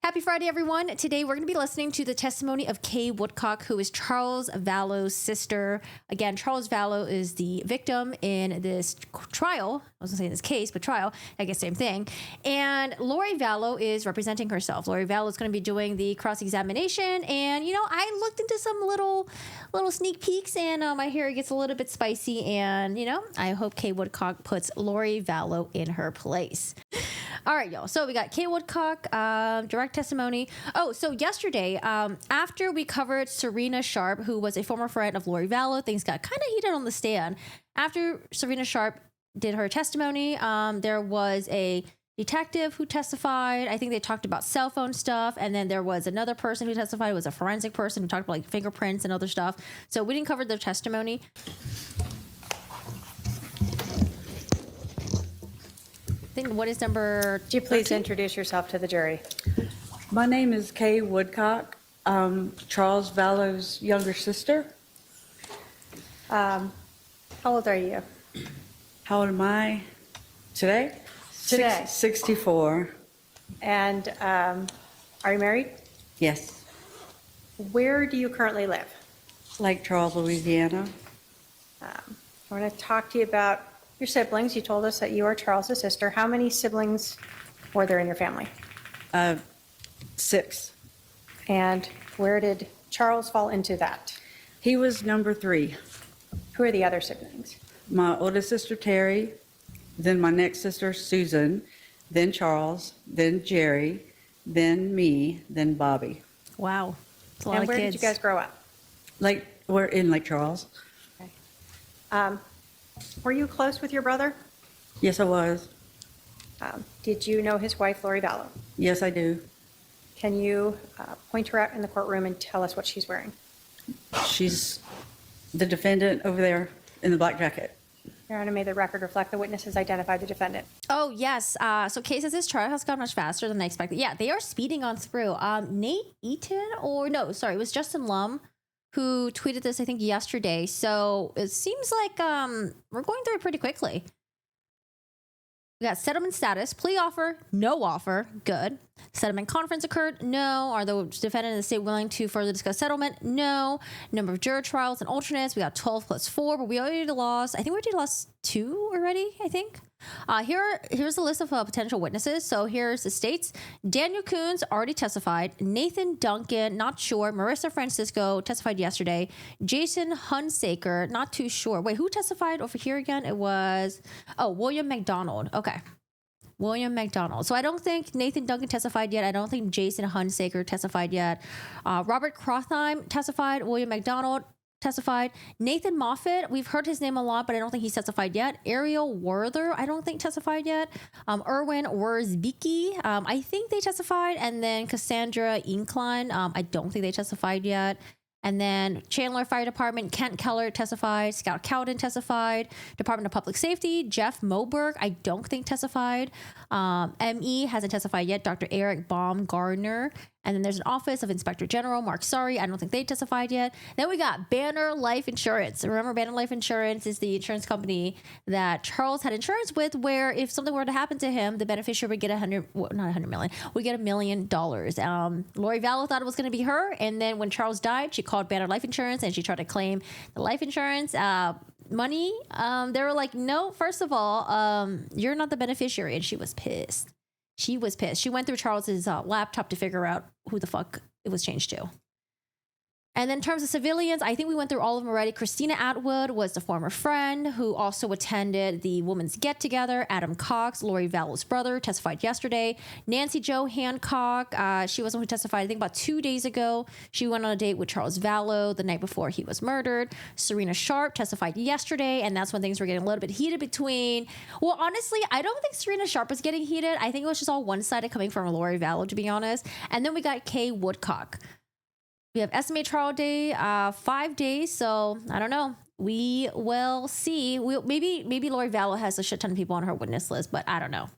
Happy Friday, everyone. Today, we're going to be listening to the testimony of Kay Woodcock, who is Charles Vallow's sister. Again, Charles Vallow is the victim in this trial. I was going to say in this case, but trial, I guess same thing. And Lori Vallow is representing herself. Lori Vallow is going to be doing the cross-examination. And, you know, I looked into some little sneak peeks, and my hair gets a little bit spicy. And, you know, I hope Kay Woodcock puts Lori Vallow in her place. All right, y'all. So we got Kay Woodcock, direct testimony. Oh, so yesterday, after we covered Serena Sharp, who was a former friend of Lori Vallow, things got kind of heated on the stand. After Serena Sharp did her testimony, there was a detective who testified. I think they talked about cell phone stuff. And then there was another person who testified. It was a forensic person who talked about like fingerprints and other stuff. So we didn't cover their testimony. What is number? Would you please introduce yourself to the jury? My name is Kay Woodcock, Charles Vallow's younger sister. How old are you? How old am I today? Today. 64. And are you married? Yes. Where do you currently live? Lake Charles, Louisiana. I want to talk to you about your siblings. You told us that you are Charles's sister. How many siblings were there in your family? 6. And where did Charles fall into that? He was number 3. Who are the other siblings? My oldest sister, Terry, then my next sister, Susan, then Charles, then Jerry, then me, then Bobby. Wow. That's a lot And of where kids. did you guys grow up? We're in Lake Charles. Okay. Were you close with your brother? Yes, I was. Did you know his wife, Lori Vallow? Yes, I do. Can you point her out in the courtroom and tell us what she's wearing? She's the defendant over there in the black jacket. Your Honor, may the record reflect the witnesses identified the defendant. Oh, yes. So Kay says this trial has gone much faster than I expected. Yeah, they are speeding on through. Nate Eaton, it was Justin Lum who tweeted this, I think, yesterday. So it seems like we're going through it pretty quickly. We got settlement status, plea offer, no offer, good. Settlement conference occurred, no. Are the defendant and the state willing to further discuss settlement? No. Number of juror trials and alternates, we got 12 plus 4, but we already lost, I think we already lost 2 already, I think. Here's the list of potential witnesses. So here's the states. Daniel Coons already testified. Nathan Duncan, not sure. Marissa Francisco testified yesterday. Jason Hunsaker, not too sure. Wait, who testified over here again? It was, William McDonald. Okay. William McDonald. So I don't think Nathan Duncan testified yet. I don't think Jason Hunsaker testified yet. Robert Crothheim testified. William McDonald testified. Nathan Moffat, we've heard his name a lot, but I don't think he's testified yet. Ariel Werther, I don't think testified yet. Erwin Wurzbicki, I think they testified. And then Cassandra Incline, I don't think they testified yet. And then Chandler Fire Department, Kent Keller testified. Scout Cowden testified. Department of Public Safety, Jeff Moberg, I don't think testified. ME hasn't testified yet. Dr. Eric Baumgardner. And then there's an Office of Inspector General, Mark Sorry. I don't think they testified yet. Then we got Banner Life Insurance. Remember, Banner Life Insurance is the insurance company that Charles had insurance with, where if something were to happen to him, the beneficiary would get we get $1 million. Lori Vallow thought it was going to be her. And then when Charles died, she called Banner Life Insurance and she tried to claim the life insurance money. They were like, no, first of all, you're not the beneficiary. And she was pissed. She went through Charles's laptop to figure out who the fuck it was changed to. And then in terms of civilians, I think we went through all of them already. Christina Atwood was the former friend who also attended the women's get-together. Adam Cox, Lori Vallow's brother, testified yesterday. Nancy Jo Hancock, she was the one who testified, I think, about 2 days ago. She went on a date with Charles Vallow the night before he was murdered. Serena Sharp testified yesterday, and that's when things were getting a little bit heated between... Well, honestly, I don't think Serena Sharp was getting heated. I think it was just all one-sided coming from Lori Vallow, to be honest. And then we got Kay Woodcock. We have estimated trial day, 5 days. So I don't know. We will see. Maybe Lori Vallow has a shit ton of people on her witness list, but I don't know.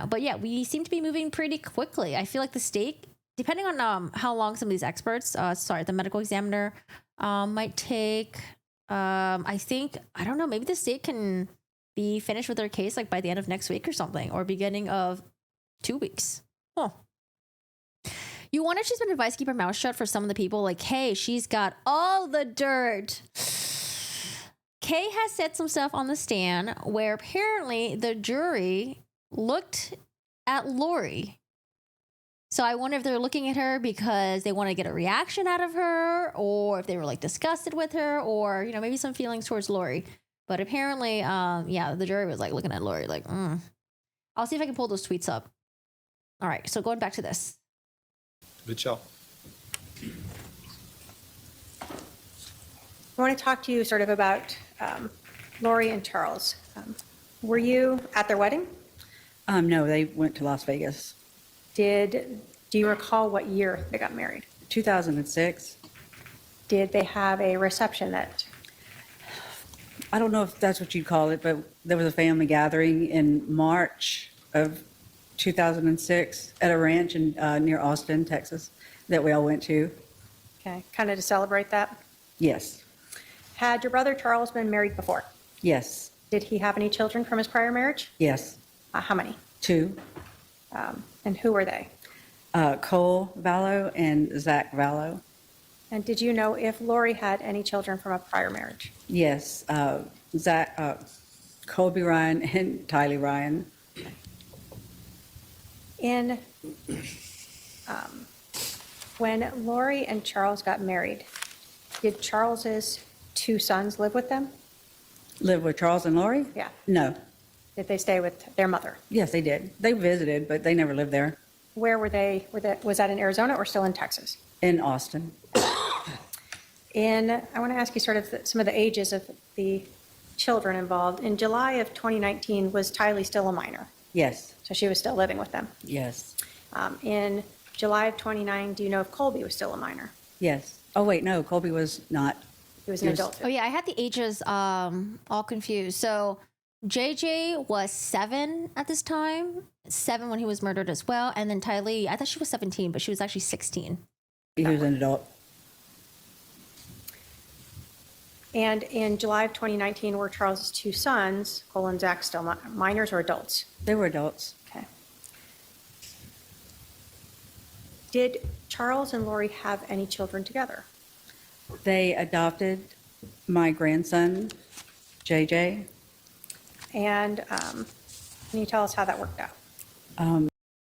But yeah, we seem to be moving pretty quickly. I feel like the state, depending on how long some of these experts, the medical examiner might take. I think, I don't know, maybe the state can be finished with their case like by the end of next week or something, or beginning of 2 weeks. Huh. You wonder if she's been advised to keep her mouth shut for some of the people. Like, hey, she's got all the dirt. Kay has said some stuff on the stand where apparently the jury looked at Lori. So I wonder if they're looking at her because they want to get a reaction out of her, or if they were like disgusted with her, or, you know, maybe some feelings towards Lori. But apparently, yeah, the jury was like looking at Lori like, I'll see if I can pull those tweets up. All right, so going back to this. Good job. I want to talk to you sort of about Lori and Charles. Were you at their wedding? No, they went to Las Vegas. Do you recall what year they got married? 2006. Did they have a reception that? I don't know if that's what you'd call it, but there was a family gathering in March of 2006 at a ranch in near Austin, Texas, that we all went to. Okay, kind of to celebrate that. Yes. Had your brother Charles been married before? Yes. Did he have any children from his prior marriage? Yes. How many? 2. And who were they? Cole Vallow and Zach Vallow. And did you know if Lori had any children from a prior marriage? Yes. Colby Ryan and Tylee Ryan. When Lori and Charles got married, did Charles's 2 sons live with them? Live with Charles and Lori? Yeah. No. Did they stay with their mother? Yes, they did. They visited, but they never lived there. Where were they? Was that in Arizona or still in Texas? In Austin. I want to ask you sort of some of the ages of the children involved. In July of 2019, was Tylee still a minor? Yes. So she was still living with them. Yes. In July of 29, do you know if Colby was still a minor? Yes. Oh, wait, no, Colby was not. He was an adult. Oh yeah, I had the ages all confused. So JJ was 7 at this time, 7 when he was murdered as well, and then Tylee, I thought she was 17, but she was actually 16. He was an adult. And in July of 2019, were Charles's 2 sons, Cole and Zach, still minors or adults? They were adults. Okay. Did Charles and Lori have any children together? They adopted my grandson, JJ. And can you tell us how that worked out?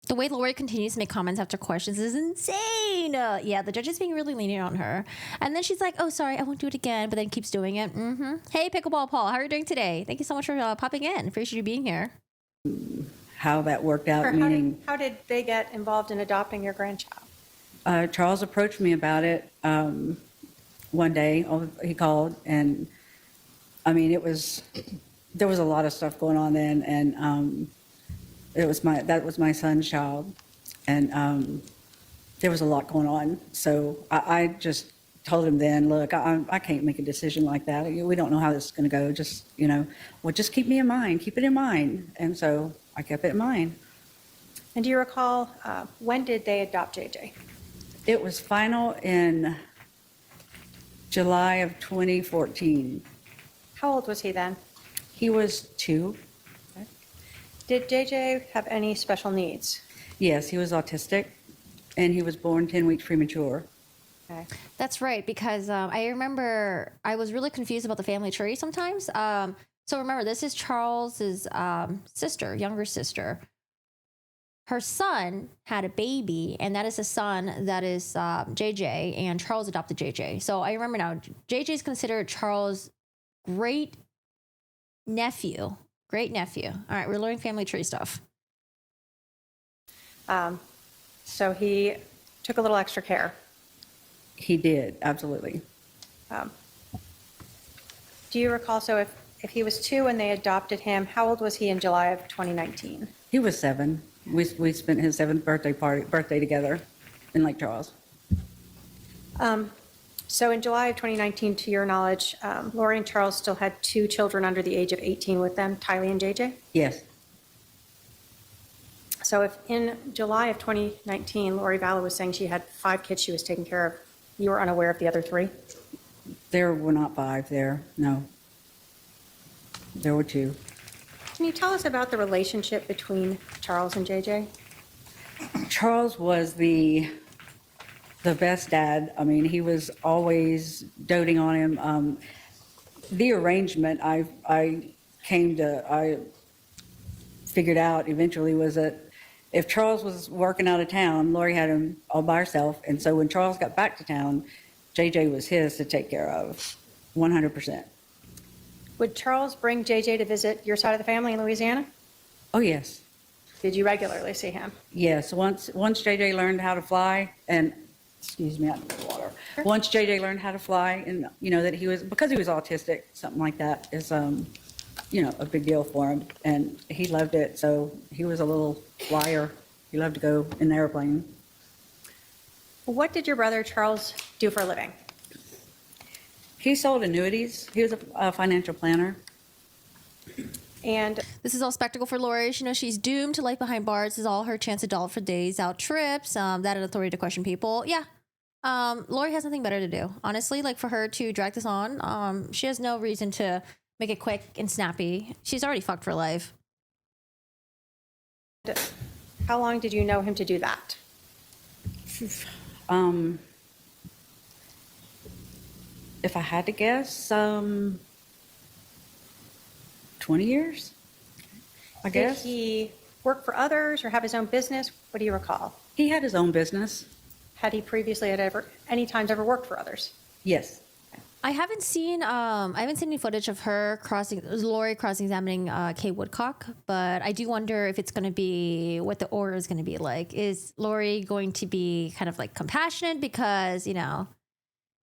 The way Lori continues to make comments after questions is insane. Yeah, the judge is being really lenient on her. And then she's like, oh, sorry, I won't do it again, but then keeps doing it. Hey, Pickleball Paul, how are you doing today? Thank you so much for popping in. Appreciate you being here. How that worked out, Or meaning how did they get involved in adopting your grandchild? Charles approached me about it one day. He called, and I mean, there was a lot of stuff going on then, and that was my son's child, and there was a lot going on. So I just told him then, look, I can't make a decision like that. We don't know how this is going to go. Just, just keep me in mind, keep it in mind. And so I kept it in mind. And do you recall, when did they adopt JJ? It was final in July of 2014. How old was he then? He was 2. Did JJ have any special needs? Yes, he was autistic, and he was born 10 weeks premature. Okay. That's right, because I remember I was really confused about the family tree sometimes. So remember, this is Charles's sister, younger sister. Her son had a baby, and that is a son that is JJ, and Charles adopted JJ. So I remember now, JJ is considered Charles' great nephew. Great nephew. All right, we're learning family tree stuff. So he took a little extra care. He did, absolutely. Do you recall, so if he was 2 and they adopted him, how old was he in July of 2019? He was 7. We spent his 7th birthday together in Lake Charles. So in July of 2019, to your knowledge, Lori and Charles still had 2 children under the age of 18 with them, Tylee and JJ? Yes. So if in July of 2019, Lori Vallow was saying she had 5 kids she was taking care of, you were unaware of the other 3? There were not 5 there, no. There were 2. Can you tell us about the relationship between Charles and JJ? Charles was the the best dad. I mean, he was always doting on him. The arrangement I figured out eventually was that if Charles was working out of town, Lori had him all by herself. And so when Charles got back to town, JJ was his to take care of 100%. Would Charles bring JJ to visit your side of the family in Louisiana? Oh, yes. Did you regularly see him? Yes. Once JJ learned how to fly, and excuse me, I need water. Sure. Once JJ learned how to fly, and that he was, because he was autistic, something like that is, a big deal for him. And he loved it. So he was a little flyer. He loved to go in the airplane. What did your brother Charles do for a living? He sold annuities. He was a financial planner. And This is all spectacle for Lori. She knows she's doomed to life behind bars. This is all her chance to dollar for days out trips. That and authority to question people. Yeah. Lori has nothing better to do. Honestly, like for her to drag this on, she has no reason to make it quick and snappy. She's already fucked for life. how long did you know him to do that? If I had to guess, 20 years, I guess. Did he work for others or have his own business? What do you recall? He had his own business. Had he previously any times ever worked for others? Yes. I haven't seen any footage of Lori cross-examining Kay Woodcock, but I do wonder if it's going to be what the order is going to be like. Is Lori going to be kind of like compassionate because,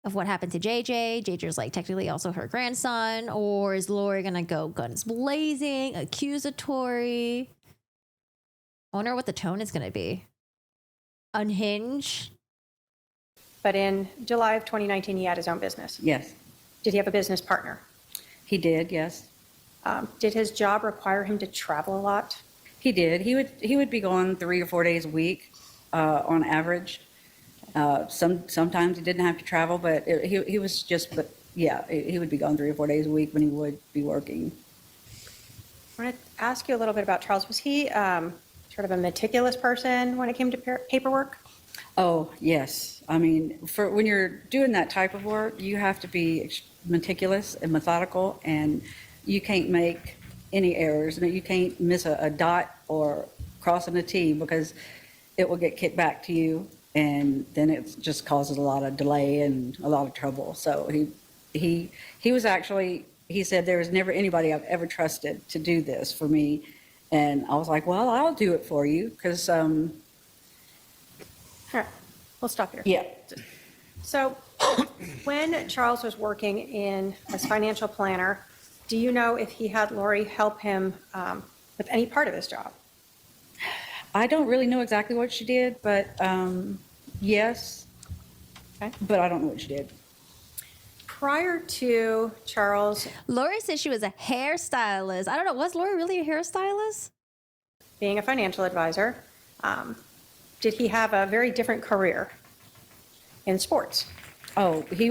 of what happened to JJ? JJ's like technically also her grandson, or is Lori going to go guns blazing, accusatory? I wonder what the tone is going to be. Unhinged? But in July of 2019, he had his own business. Yes. Did he have a business partner? He did, yes. Did his job require him to travel a lot? He did. He would be gone 3 or 4 days a week on average. Sometimes he didn't have to travel, but he was just, but yeah, he would be gone 3 or 4 days a week when he would be working. I want to ask you a little bit about Charles. Was he sort of a meticulous person when it came to paperwork? Oh, yes. I mean, for when you're doing that type of work, you have to be meticulous and methodical, and you can't make any errors. You can't miss a dot or crossing a T because it will get kicked back to you, and then it just causes a lot of delay and a lot of trouble. So he was actually, he said, there was never anybody I've ever trusted to do this for me. And I was like, well, I'll do it for you because All right, we'll stop here. yeah. So when Charles was working as financial planner, do you know if he had Lori help him with any part of his job? I don't really know exactly what she did, but yes. Okay. But I don't know what she did. Prior to Charles Lori said she was a hairstylist. I don't know. Was Lori really a hairstylist? being a financial advisor, did he have a very different career in sports? Oh, he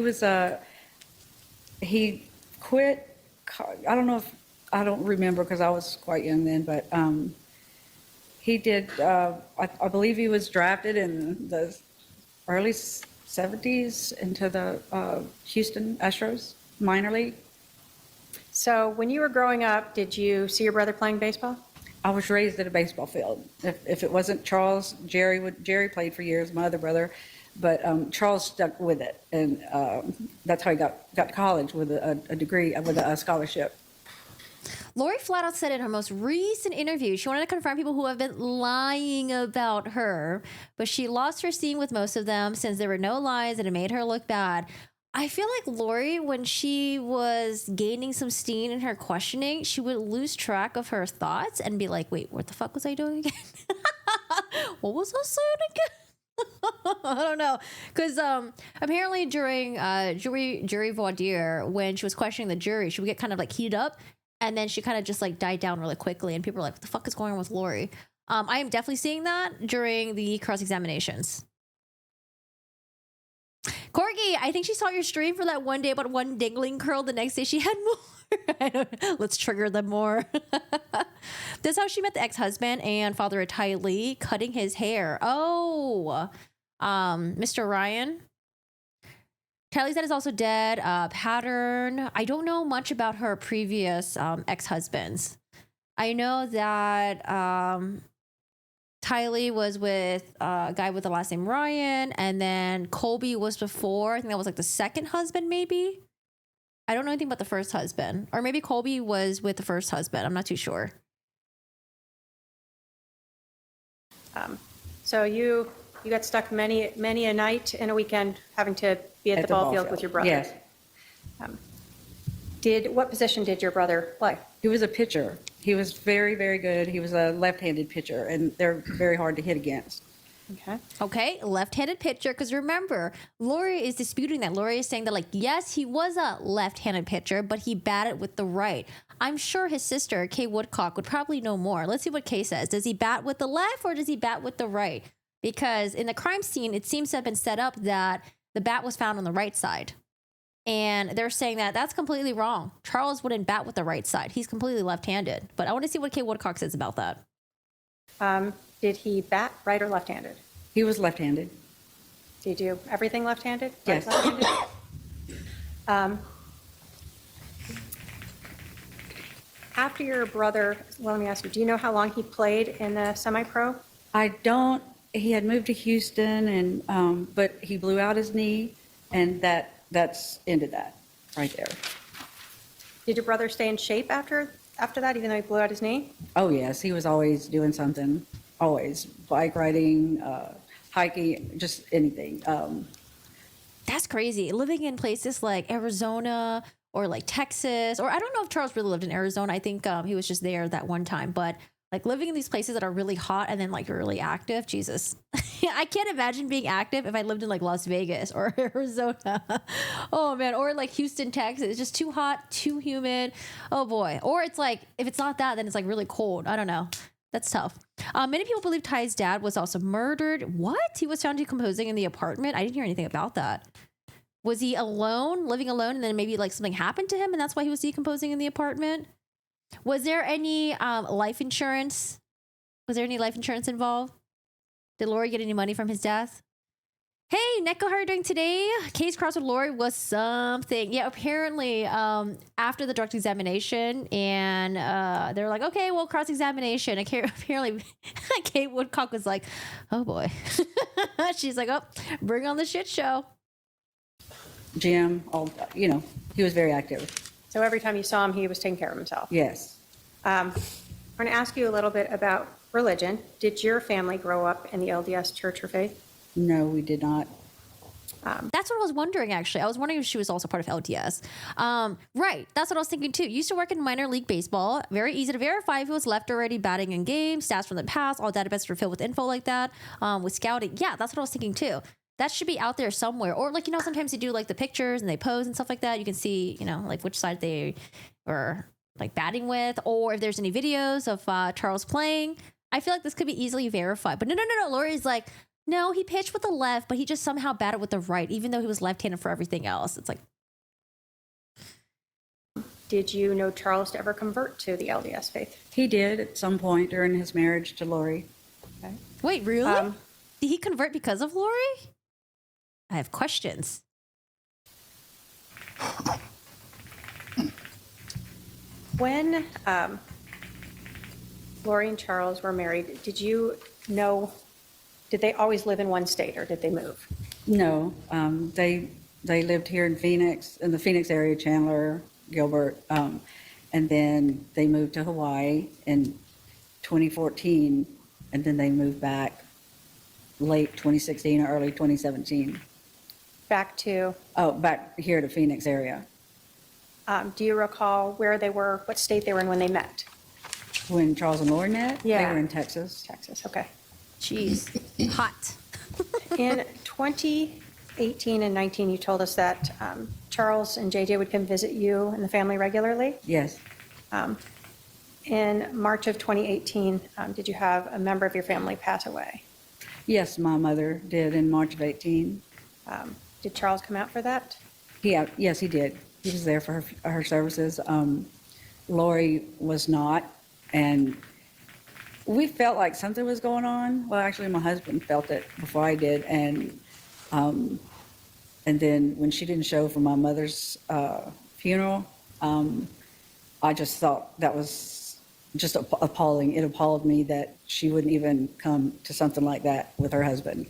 quit. I don't remember because I was quite young then, but he did, I believe he was drafted in the early 70s into the Houston Astros minor league. So when you were growing up, did you see your brother playing baseball? I was raised at a baseball field. If it wasn't Charles, Jerry played for years, my other brother, but Charles stuck with it, and that's how he got to college with a degree, with a scholarship. Lori flat out said in her most recent interview she wanted to confront people who have been lying about her, but she lost her steam with most of them since there were no lies and it made her look bad. I feel like Lori, when she was gaining some steam in her questioning, she would lose track of her thoughts and be like, wait, what the fuck was I doing again? What was I saying again? I don't know. Because apparently during jury voir dire, when she was questioning the jury, she would get kind of like heated up. And then she kind of just like died down really quickly. And people are like, what the fuck is going on with Lori? I am definitely seeing that during the cross-examinations. Corgi, I think she saw your stream for that one day about one dangling curl. The next day she had more. I don't know. Let's trigger them more. That's how she met the ex-husband and father of Ty Lee, cutting his hair. Oh, Mr. Ryan. Kelly's dad is also dead. Pattern. I don't know much about her previous ex-husbands. I know that Tylee was with a guy with the last name Ryan, and then Colby was before. I think that was like the second husband, maybe. I don't know anything about the first husband. Or maybe Colby was with the first husband. I'm not too sure. So you got stuck many a night and a weekend having to be at the ball field with your brother. Yes. What position did your brother play? He was a pitcher. He was very, very good. He was a left-handed pitcher, and they're very hard to hit against. Okay, left-handed pitcher. Because remember, Lori is disputing that. Lori is saying that, like, yes, he was a left-handed pitcher, but he batted with the right. I'm sure his sister, Kay Woodcock, would probably know more. Let's see what Kay says. Does he bat with the left or does he bat with the right? Because in the crime scene, it seems to have been set up that the bat was found on the right side. And they're saying that that's completely wrong. Charles wouldn't bat with the right side. He's completely left-handed. But I want to see what Kay Woodcock says about that. Did he bat right or left-handed? He was left-handed. Did he do everything left-handed? Yes. Right, left-handed? After your brother, well, let me ask you, do you know how long he played in the semi-pro? I don't. He had moved to Houston, and but he blew out his knee, and that's ended that right there. Did your brother stay in shape after that, even though he blew out his knee? Oh yes, he was always doing something. Always bike riding, hiking, just anything. That's crazy. Living in places like Arizona or like Texas, or I don't know if Charles really lived in Arizona. I think he was just there that one time. But like living in these places that are really hot and then like you're really active, Jesus. I can't imagine being active if I lived in like Las Vegas or Arizona. Oh man, or like Houston, Texas. It's just too hot, too humid. Oh boy. Or it's like, if it's not that, then it's like really cold. I don't know. That's tough. Many people believe Ty's dad was also murdered. What? He was found decomposing in the apartment? I didn't hear anything about that. Was he alone, living alone, and then maybe like something happened to him and that's why he was decomposing in the apartment? Was there any life insurance? Was there any life insurance involved? Did Lori get any money from his death? Hey, Neko, how are you doing today? Case cross with Lori was something. Yeah, apparently after the direct examination and they were like, okay, well, cross-examination. Apparently Kay Woodcock was like, oh boy. She's like, oh, bring on the shit show. Gym, he was very active. So every time you saw him, he was taking care of himself. Yes. I'm going to ask you a little bit about religion. Did your family grow up in the LDS Church or faith? No, we did not. That's what I was wondering, actually. I was wondering if she was also part of LDS. Right. That's what I was thinking, too. Used to work in minor league baseball. Very easy to verify if he was left already batting in games, stats from the past, all databases are filled with info like that. With scouting. Yeah, that's what I was thinking, too. That should be out there somewhere. Or, like, sometimes they do, like, the pictures and they pose and stuff like that. You can see, like, which side they were, like, batting with. Or if there's any videos of Charles playing. I feel like this could be easily verified. But no. Lori's like, no, he pitched with the left, but he just somehow batted with the right, even though he was left-handed for everything else. It's like... Did you know Charles to ever convert to the LDS faith? He did at some point during his marriage to Lori. Okay. Wait, really? Did he convert because of Lori? I have questions. When Lori and Charles were married, did they always live in one state or did they move? No, they lived here in Phoenix, in the Phoenix area, Chandler, Gilbert, and then they moved to Hawaii in 2014, and then they moved back late 2016 or early 2017. Back to? Oh, back here to Phoenix area. Do you recall where they were, what state they were in when they met? When Charles and Lori met, Yeah. they were in Texas. Texas, okay. Jeez, hot. In 2018 and 19, you told us that Charles and JJ would come visit you and the family regularly. Yes. In March of 2018, did you have a member of your family pass away? Yes, my mother did in March of 18. Did Charles come out for that? Yes, he did. He was there for her services. Lori was not, and we felt like something was going on. Well, actually, my husband felt it before I did, and then when she didn't show for my mother's funeral, I just thought that was just appalling. It appalled me that she wouldn't even come to something like that with her husband.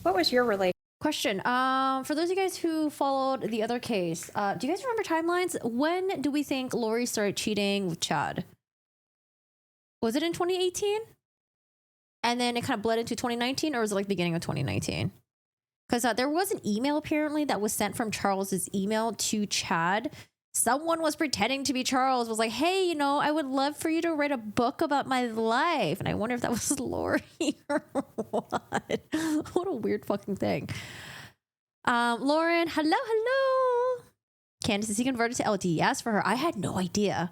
What was your relationship? Question. For those of you guys who followed the other case, do you guys remember timelines? When do we think Lori started cheating with Chad? Was it in 2018? And then it kind of bled into 2019, or was it like beginning of 2019? Because there was an email apparently that was sent from Charles's email to Chad. Someone was pretending to be Charles, was like, hey, you know, I would love for you to write a book about my life. And I wonder if that was Lori or what. What a weird fucking thing. Lauren, hello. Candace, is he converted to LDS for her? I had no idea.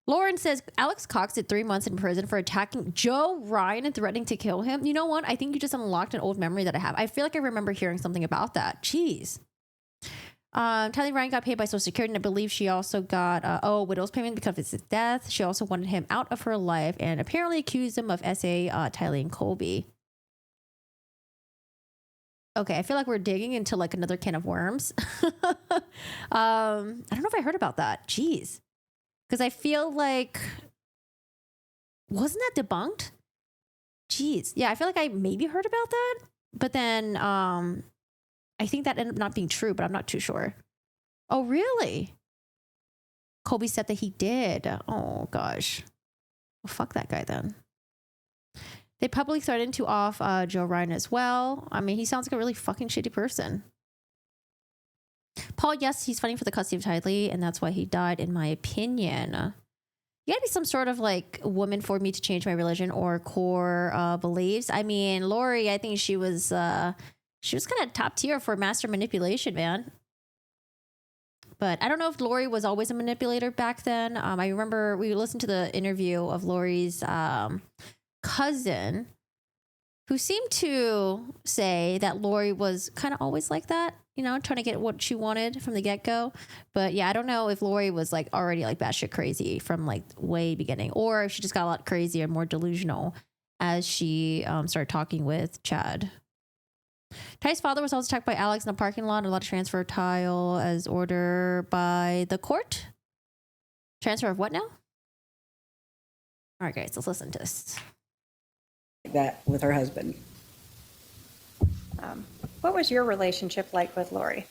Lauren says Alex Cox did 3 months in prison for attacking Joe Ryan and threatening to kill him. You know what? I think you just unlocked an old memory that I have. I feel like I remember hearing something about that. Jeez. Tylee Ryan got paid by Social Security, and I believe she also got widow's payment because of his death. She also wanted him out of her life and apparently accused him of SA Tylee and Colby. Okay, I feel like we're digging into like another can of worms. I don't know if I heard about that. Jeez. Because I feel like, wasn't that debunked? Jeez. Yeah, I feel like I maybe heard about that. But then I think that ended up not being true, but I'm not too sure. Oh, really? Colby said that he did. Oh, gosh. Well, fuck that guy then. They publicly threatened to off Joe Ryan as well. I mean, he sounds like a really fucking shitty person. Paul, yes, he's fighting for the custody of Tylee, and that's why he died, in my opinion. You gotta be some sort of like woman for me to change my religion or core beliefs. I mean, Lori, I think she was kind of top tier for master manipulation, man. But I don't know if Lori was always a manipulator back then. I remember we listened to the interview of Lori's cousin, who seemed to say that Lori was kind of always like that, you know, trying to get what she wanted from the get-go. But yeah, I don't know if Lori was like already like batshit crazy from like way beginning, or if she just got a lot crazier and more delusional as she started talking with Chad. Ty's father was also attacked by Alex in the parking lot. A lot of transfer tile as ordered by the court. Transfer of what now? All right, guys, let's listen to this. That with her husband. What was your relationship like with Lori?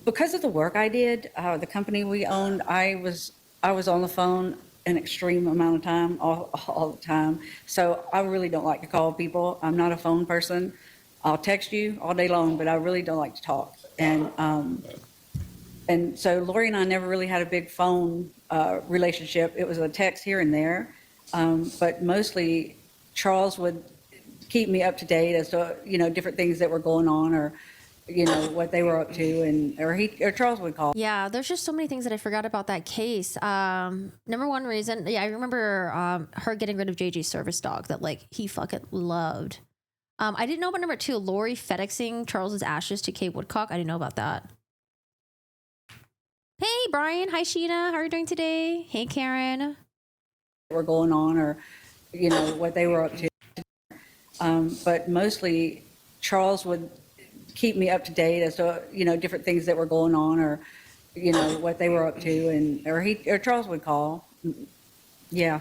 Because of the work I did, the company we owned, I was on the phone an extreme amount of time, all the time. So I really don't like to call people. I'm not a phone person. I'll text you all day long, but I really don't like to talk. And so Lori and I never really had a big phone relationship. It was a text here and there. But mostly Charles would keep me up to date as to, you know, different things that were going on, or, you know, what they were up to, or Charles would call. Yeah, there's just so many things that I forgot about that case. Number one reason, I remember her getting rid of JJ's service dog that like he fucking loved. I didn't know about number two, Lori FedExing Charles's ashes to Kay Woodcock. I didn't know about that. Hey, Brian. Hi, Sheena. How are you doing today? Hey, Karen. Were going on, or, you know, what they were up to. But mostly Charles would keep me up to date as to, you know, different things that were going on, or, you know, what they were up to, or Charles would call. Yeah,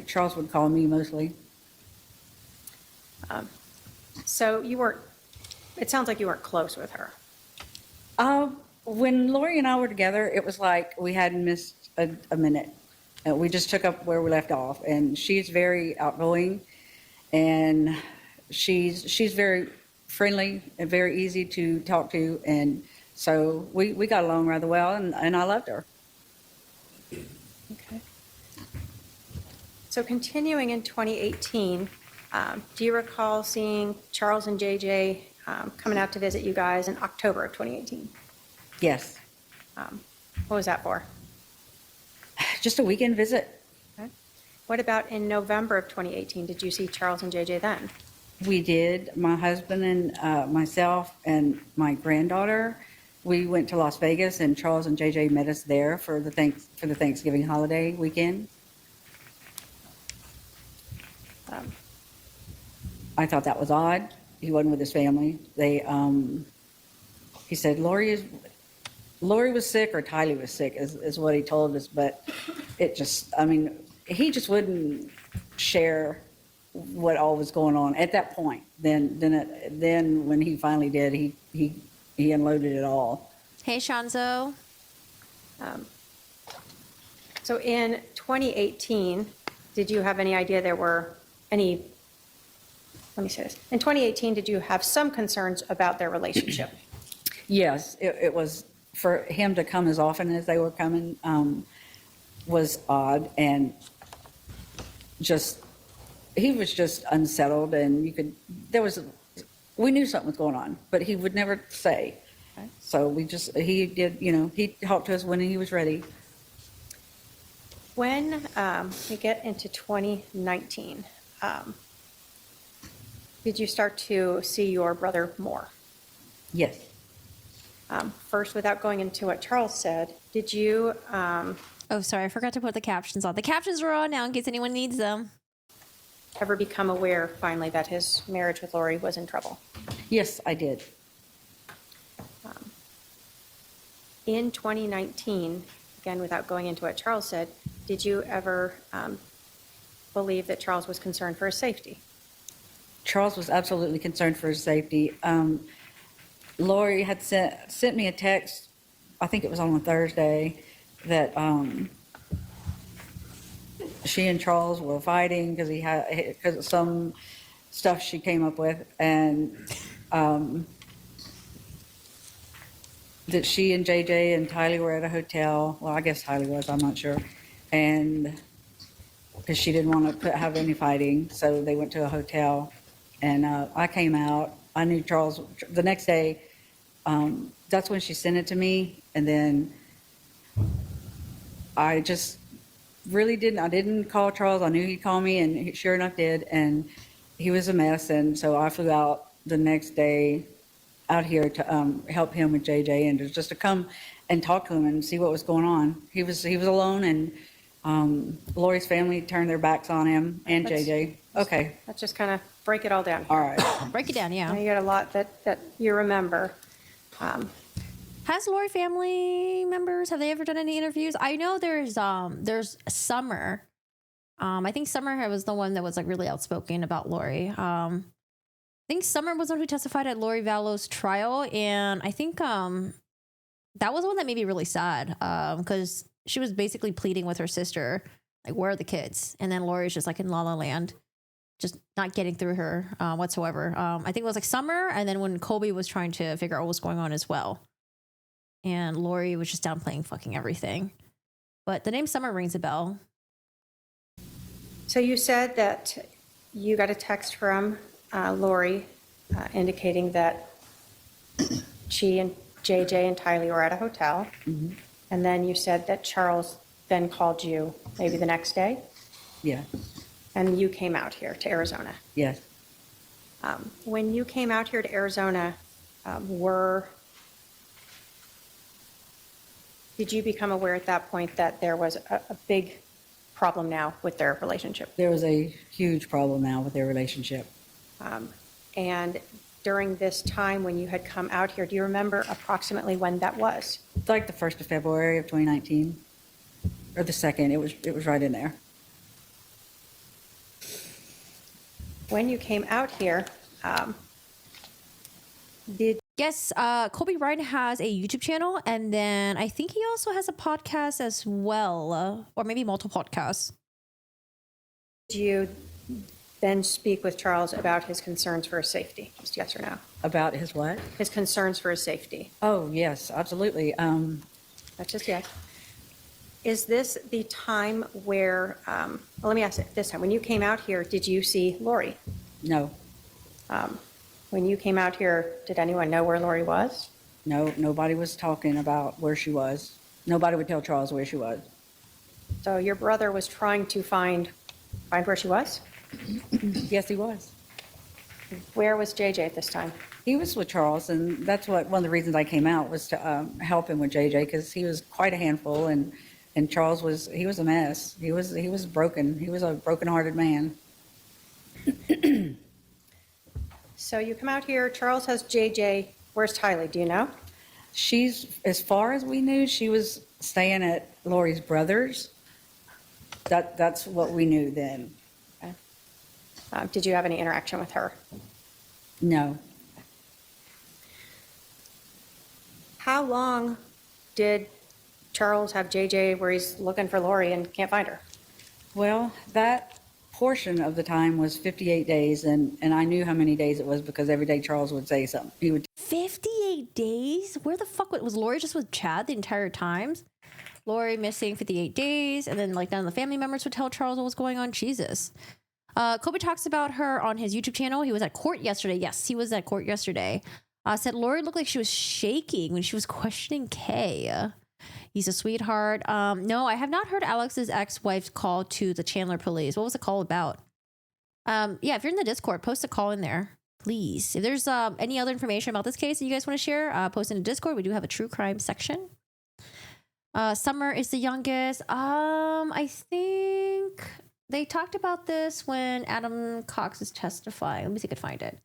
Charles would call me mostly. So it sounds like you weren't close with her. When Lori and I were together, it was like we hadn't missed a minute. We just took up where we left off, and she's very outgoing, and she's very friendly and very easy to talk to, and so we got along rather well, and I loved her. Okay. So continuing in 2018, do you recall seeing Charles and JJ coming out to visit you guys in October of 2018? Yes. What was that for? Just a weekend visit. Okay. What about in November of 2018? Did you see Charles and JJ then? We did. My husband and myself and my granddaughter, we went to Las Vegas, and Charles and JJ met us there for the Thanksgiving holiday weekend. I thought that was odd. He wasn't with his family. He said Lori was sick or Tylee was sick is what he told us, but he just wouldn't share what all was going on at that point. Then when he finally did, he unloaded it all. Hey, Shanzo. So in 2018, did you have any idea there were any, let me say this, in 2018, did you have some concerns about their relationship? Yes, it was, for him to come as often as they were coming, was odd, and he was just unsettled, and we knew something was going on, but he would never say. Okay. So he talked to us when he was ready. When we get into 2019, did you start to see your brother more? Yes. First, without going into what Charles said, did you Oh, sorry, I forgot to put the captions on. The captions are on now in case anyone needs them. ever become aware finally that his marriage with Lori was in trouble? Yes, I did. In 2019, again, without going into what Charles said, did you ever believe that Charles was concerned for his safety? Charles was absolutely concerned for his safety. Lori had sent me a text, I think it was on a Thursday, that she and Charles were fighting because of some stuff she came up with, and that she and JJ and Tylee were at a hotel. Well, I guess Tylee was, I'm not sure. And because she didn't want to have any fighting, so they went to a hotel. And I came out. I knew Charles the next day. That's when she sent it to me. And then I just really I didn't call Charles. I knew he'd call me, and he sure enough did. And he was a mess. And so I flew out the next day out here to help him with JJ, and just to come and talk to him and see what was going on. He was alone, and Lori's family turned their backs on him and JJ. Okay. Let's just kind of break it all down. All right. Break it down, yeah. Now you got a lot that you remember. Has Lori family members, have they ever done any interviews? I know there's Summer. I think Summer was the one that was like really outspoken about Lori. I think Summer was the one who testified at Lori Vallow's trial, and I think that was one that made me really sad because she was basically pleading with her sister, like, where are the kids? And then Lori's just like in La La Land, just not getting through her whatsoever. I think it was like Summer, and then when Colby was trying to figure out what was going on as well. And Lori was just downplaying fucking everything. But the name Summer rings a bell. So you said that you got a text from Lori indicating that she and JJ and Tylee were at a hotel. Mm-hmm. And then you said that Charles then called you maybe the next day, Yeah. and you came out here to Arizona. Yes. When you came out here to Arizona, did you become aware at that point that there was a big problem now with their relationship? There was a huge problem now with their relationship. And during this time when you had come out here, do you remember approximately when that was? It's like the 1st of February of 2019, or the 2nd. It was right in there. When you came out here, Yes, Colby Ryan has a YouTube channel, and then I think he also has a podcast as well, or maybe multiple podcasts. did you then speak with Charles about his concerns for his safety? Just yes or no? About his what? His concerns for his safety. Oh, yes, absolutely. That's just yes. Is this the time where, well, let me ask it this time. When you came out here, did you see Lori? No, When you came out here, did anyone know where Lori was? no, nobody was talking about where she was. Nobody would tell Charles where she was. So your brother was trying to find where she was? Yes, he was. Where was JJ at this time? He was with Charles, and that's what, one of the reasons I came out was to help him with JJ, because he was quite a handful, and Charles was, he was a mess. He was broken. He was a broken-hearted man. So you come out here, Charles has JJ. Where's Tylee? Do you know? She's, as far as we knew, she was staying at Lori's brother's. That's what we knew then. Okay. Did you have any interaction with her? No. How long did Charles have JJ where he's looking for Lori and can't find her? Well, that portion of the time was 58 days, and I knew how many days it was because every day Charles would say something. He would. 58 days? Where the fuck was Lori just with Chad the entire time? Lori missing 58 days, and then like none of the family members would tell Charles what was going on. Jesus. Kobe talks about her on his YouTube channel. He was at court yesterday. Yes, he was at court yesterday. Said Lori looked like she was shaking when she was questioning Kay. He's a sweetheart. No, I have not heard Alex's ex-wife's call to the Chandler police. What was the call about? Yeah, if you're in the Discord, post a call in there, please. If there's any other information about this case that you guys want to share, post in the Discord. We do have a true crime section. Summer is the youngest. I think they talked about this when Adam Cox is testifying. Let me see if I can find it.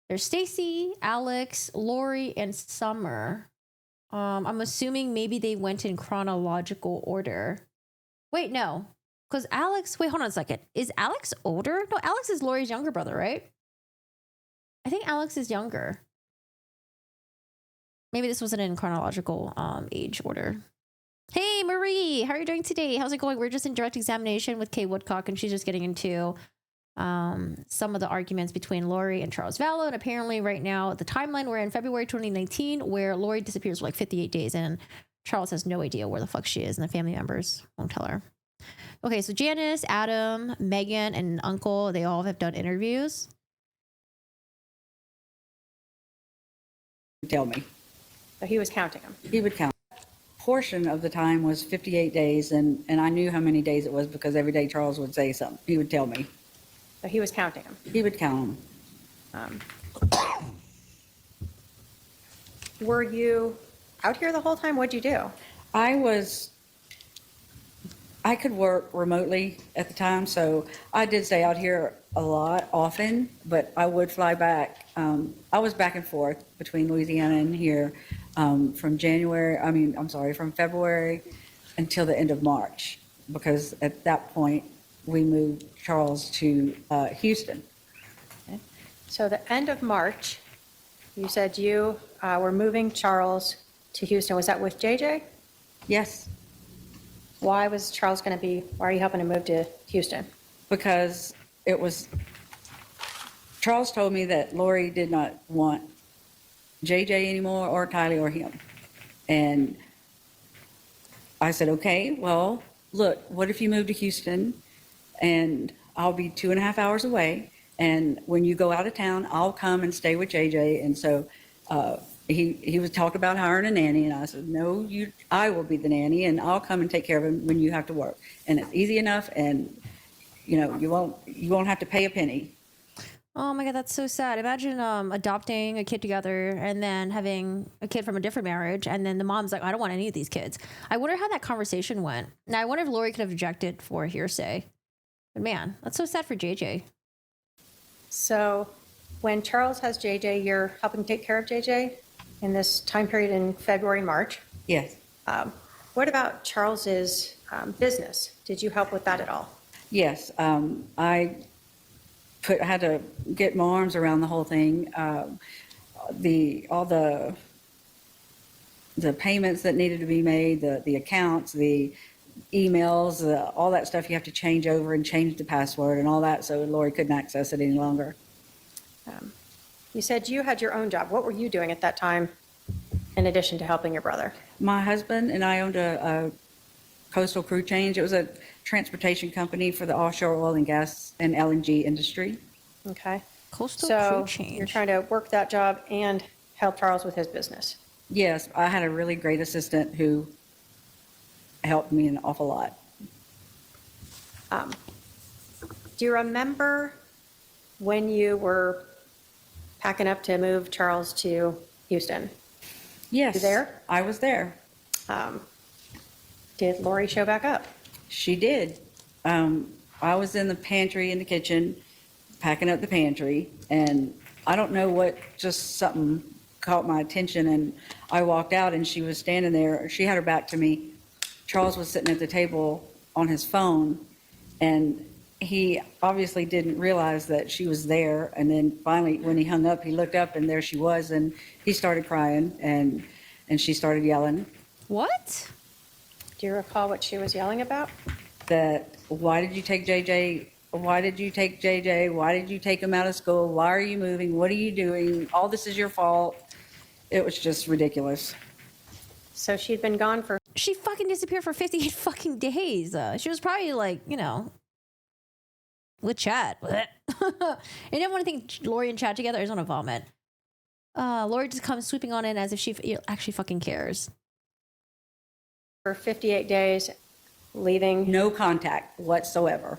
There's Stacy, Alex, Lori, and Summer. I'm assuming maybe they went in chronological order. Wait, no. Because Alex, wait, hold on a second. Is Alex older? No, Alex is Lori's younger brother, right? I think Alex is younger. Maybe this wasn't in chronological age order. Hey, Marie, how are you doing today? How's it going? We're just in direct examination with Kay Woodcock, and she's just getting into some of the arguments between Lori and Charles Vallow. And apparently right now, the timeline, we're in February 2019, where Lori disappears for like 58 days, and Charles has no idea where the fuck she is, and the family members won't tell her. Okay, so Janice, Adam, Megan, and Uncle, they all have done interviews. Tell me. So he was counting them. He would count. Portion of the time was 58 days, and I knew how many days it was because every day Charles would say something. He would tell me. So he was counting them. He would count them. Were you out here the whole time? What'd you do? I could work remotely at the time, so I did stay out here a lot, often, but I would fly back. I was back and forth between Louisiana and here from February until the end of March, because at that point, we moved Charles to Houston. Okay. So the end of March, you said you were moving Charles to Houston. Was that with JJ? Yes, Why are you helping him move to Houston? because Charles told me that Lori did not want JJ anymore, or Tylee, or him. And I said, okay, well, look, what if you move to Houston and I'll be 2.5 hours away, and when you go out of town, I'll come and stay with JJ. And so he was talking about hiring a nanny, and I said, no, I will be the nanny, and I'll come and take care of him when you have to work. And it's easy enough, and you won't have to pay a penny. Oh my God, that's so sad. Imagine adopting a kid together and then having a kid from a different marriage, and then the mom's like, I don't want any of these kids. I wonder how that conversation went. Now, I wonder if Lori could have objected for hearsay. But man, that's so sad for JJ. So when Charles has JJ, you're helping take care of JJ in this time period in February, March. Yes. What about Charles's business? Did you help with that at all? Yes, I had to get my arms around the whole thing. All the payments that needed to be made, the accounts, the emails, all that stuff you have to change over and change the password and all that, so Lori couldn't access it any longer. You said you had your own job. What were you doing at that time in addition to helping your brother? My husband and I owned a coastal crew change. It was a transportation company for the offshore oil and gas and LNG industry. Okay. Coastal So crew change. you're trying to work that job and help Charles with his business. Yes, I had a really great assistant who helped me an awful lot. Do you remember when you were packing up to move Charles to Houston. Yes. You there? I was there. Did Lori show back up? She did. I was in the pantry in the kitchen, packing up the pantry, and I don't know what, just something caught my attention, and I walked out, and she was standing there. She had her back to me. Charles was sitting at the table on his phone, and he obviously didn't realize that she was there. And then finally, when he hung up, he looked up, and there she was, and he started crying, and she started yelling What? Do you recall what she was yelling about? that, why did you take JJ? Why did you take JJ? Why did you take him out of school? Why are you moving? What are you doing? All this is your fault. It was just ridiculous. So she'd been gone for She fucking disappeared for 58 fucking days. She was probably like, you know, with Chad. I didn't want to think Lori and Chad together. I just want to vomit. Lori just comes sweeping on in as if she actually fucking cares. 58 days, leaving. No contact whatsoever.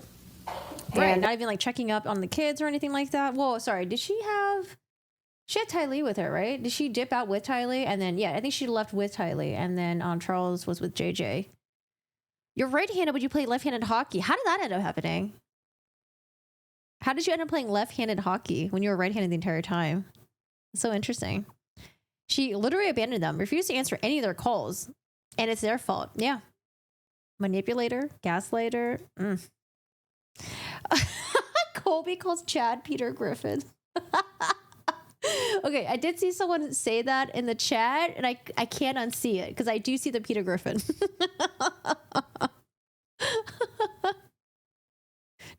Right. And Not even like checking up on the kids or anything like that. Whoa, sorry. She had Ty Lee with her, right? Did she dip out with Ty Lee? And then, yeah, I think she left with Ty Lee. And then Charles was with JJ. You're right-handed, but you play left-handed hockey. How did that end up happening? How did you end up playing left-handed hockey when you were right-handed the entire time? It's so interesting. She literally abandoned them, refused to answer any of their calls. And it's their fault. Yeah. Manipulator, gaslighter. Colby calls Chad Peter Griffin. Okay, I did see someone say that in the chat, and I can't unsee it because I do see the Peter Griffin.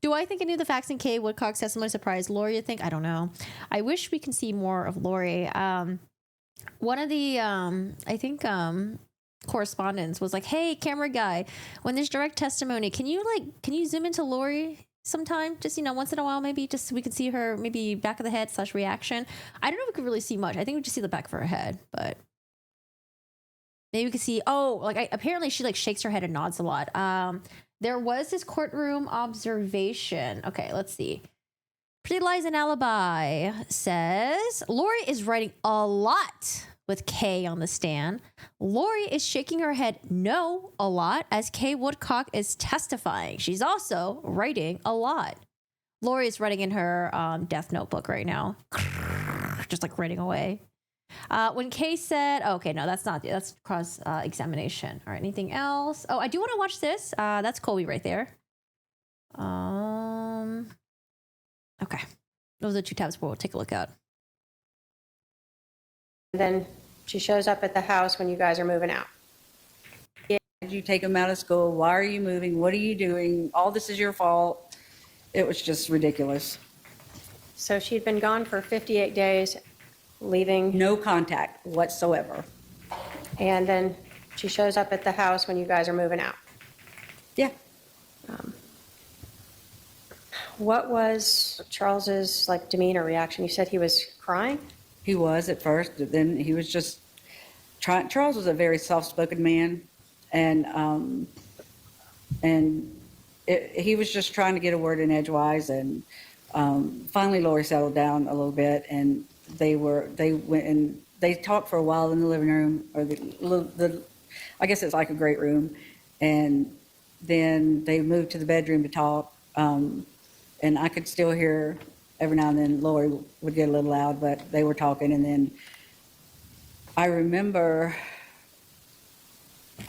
Do I think any of the facts in Kay Woodcock's testimony surprised Lori? I think I don't know. I wish we can see more of Lori. One of the I think correspondents was like, "Hey, camera guy, when there's direct testimony, can you zoom into Lori sometime? Just, you know, once in a while, maybe just so we could see her maybe back of the head / reaction." I don't know if we could really see much. I think we just see the back of her head, but maybe we could see. Oh, like apparently she like shakes her head and nods a lot. There was this courtroom observation. Okay, let's see. Pretty Lies and Alibi says Lori is writing a lot with Kay on the stand. Lori is shaking her head no a lot as Kay Woodcock is testifying. She's also writing a lot. Lori is writing in her death notebook right now. Just like writing away. When Kay said, oh, okay, no, that's not, that's cross examination. All right, anything else? Oh, I do want to watch this. That's Colby right there. Okay. Those are 2 tabs we'll take a look at. And then she shows up at the house when you guys are moving out. Why did you take him out of school? Why are you moving? What are you doing? All this is your fault. It was just ridiculous. So she'd been gone for 58 days, leaving. No contact whatsoever. And then she shows up at the house when you guys are moving out. Yeah. What was Charles's like demeanor reaction? You said he was crying? He was at first, but then he was just trying. Charles was a very soft-spoken man, and he was just trying to get a word in edgewise. And finally, Lori settled down a little bit, and they went and they talked for a while in the living room, or the I guess it's like a great room, and then they moved to the bedroom to talk. And I could still hear every now and then Lori would get a little loud, but they were talking. And then I remember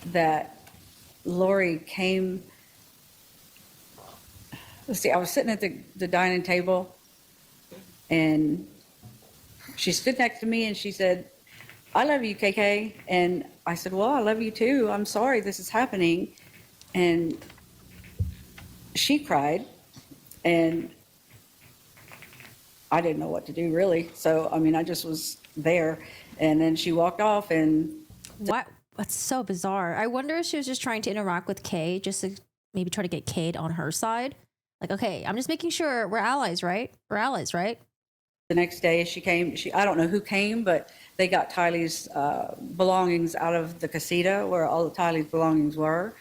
that Lori came, let's see, I was sitting at the dining table, and she stood next to me and she said, "I love you, KK." And I said, "Well, I love you too. I'm sorry this is happening." And she cried. And I didn't know what to do, really. So, I mean, I just was there. And then she walked off, and What? That's so bizarre. I wonder if she was just trying to interact with Kay, just to maybe try to get Kay on her side. Like, okay, I'm just making sure we're allies, right? We're allies, right? the next day she came. I don't know who came, but they got Tylee's belongings out of the casita where all of Tylee's belongings were.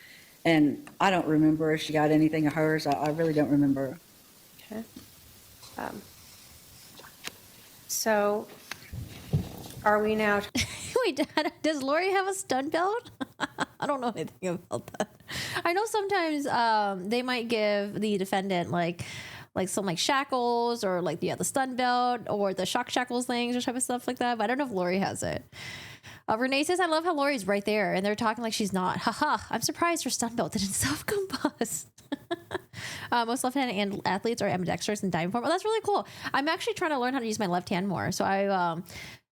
And I don't remember if she got anything of hers. I really don't remember. Okay. So are we now? Wait, does Lori have a stun belt? I don't know anything about that. I know sometimes they might give the defendant like some like shackles or like the stun belt or the shock shackles things or type of stuff like that. But I don't know if Lori has it. Renee says, I love how Lori's right there and they're talking like she's not. Haha, I'm surprised her stun belt didn't self-combust. Most left-handed and athletes are ambidextrous and diving form. Oh, that's really cool. I'm actually trying to learn how to use my left hand more. So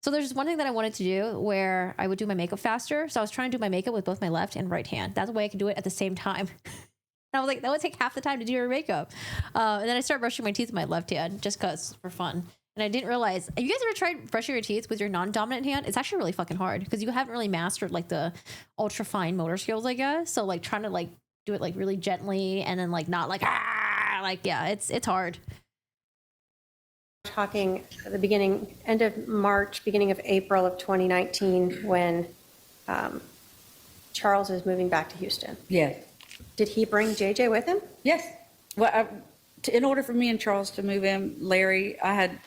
so there's one thing that I wanted to do where I would do my makeup faster. So I was trying to do my makeup with both my left and right hand. That's the way I could do it at the same time. And I was like, that would take half the time to do your makeup. And then I started brushing my teeth with my left hand just because for fun. And I didn't realize, have you guys ever tried brushing your teeth with your non-dominant hand? It's actually really fucking hard because you haven't really mastered like the ultra fine motor skills, I guess. So like trying to like do it like really gently and then like not like, yeah, it's hard. Talking at the end of March, beginning of April of 2019, when Charles is moving back to Houston. Yes. Did he bring JJ with him? Yes. Well, in order for me and Charles to move in, Larry, I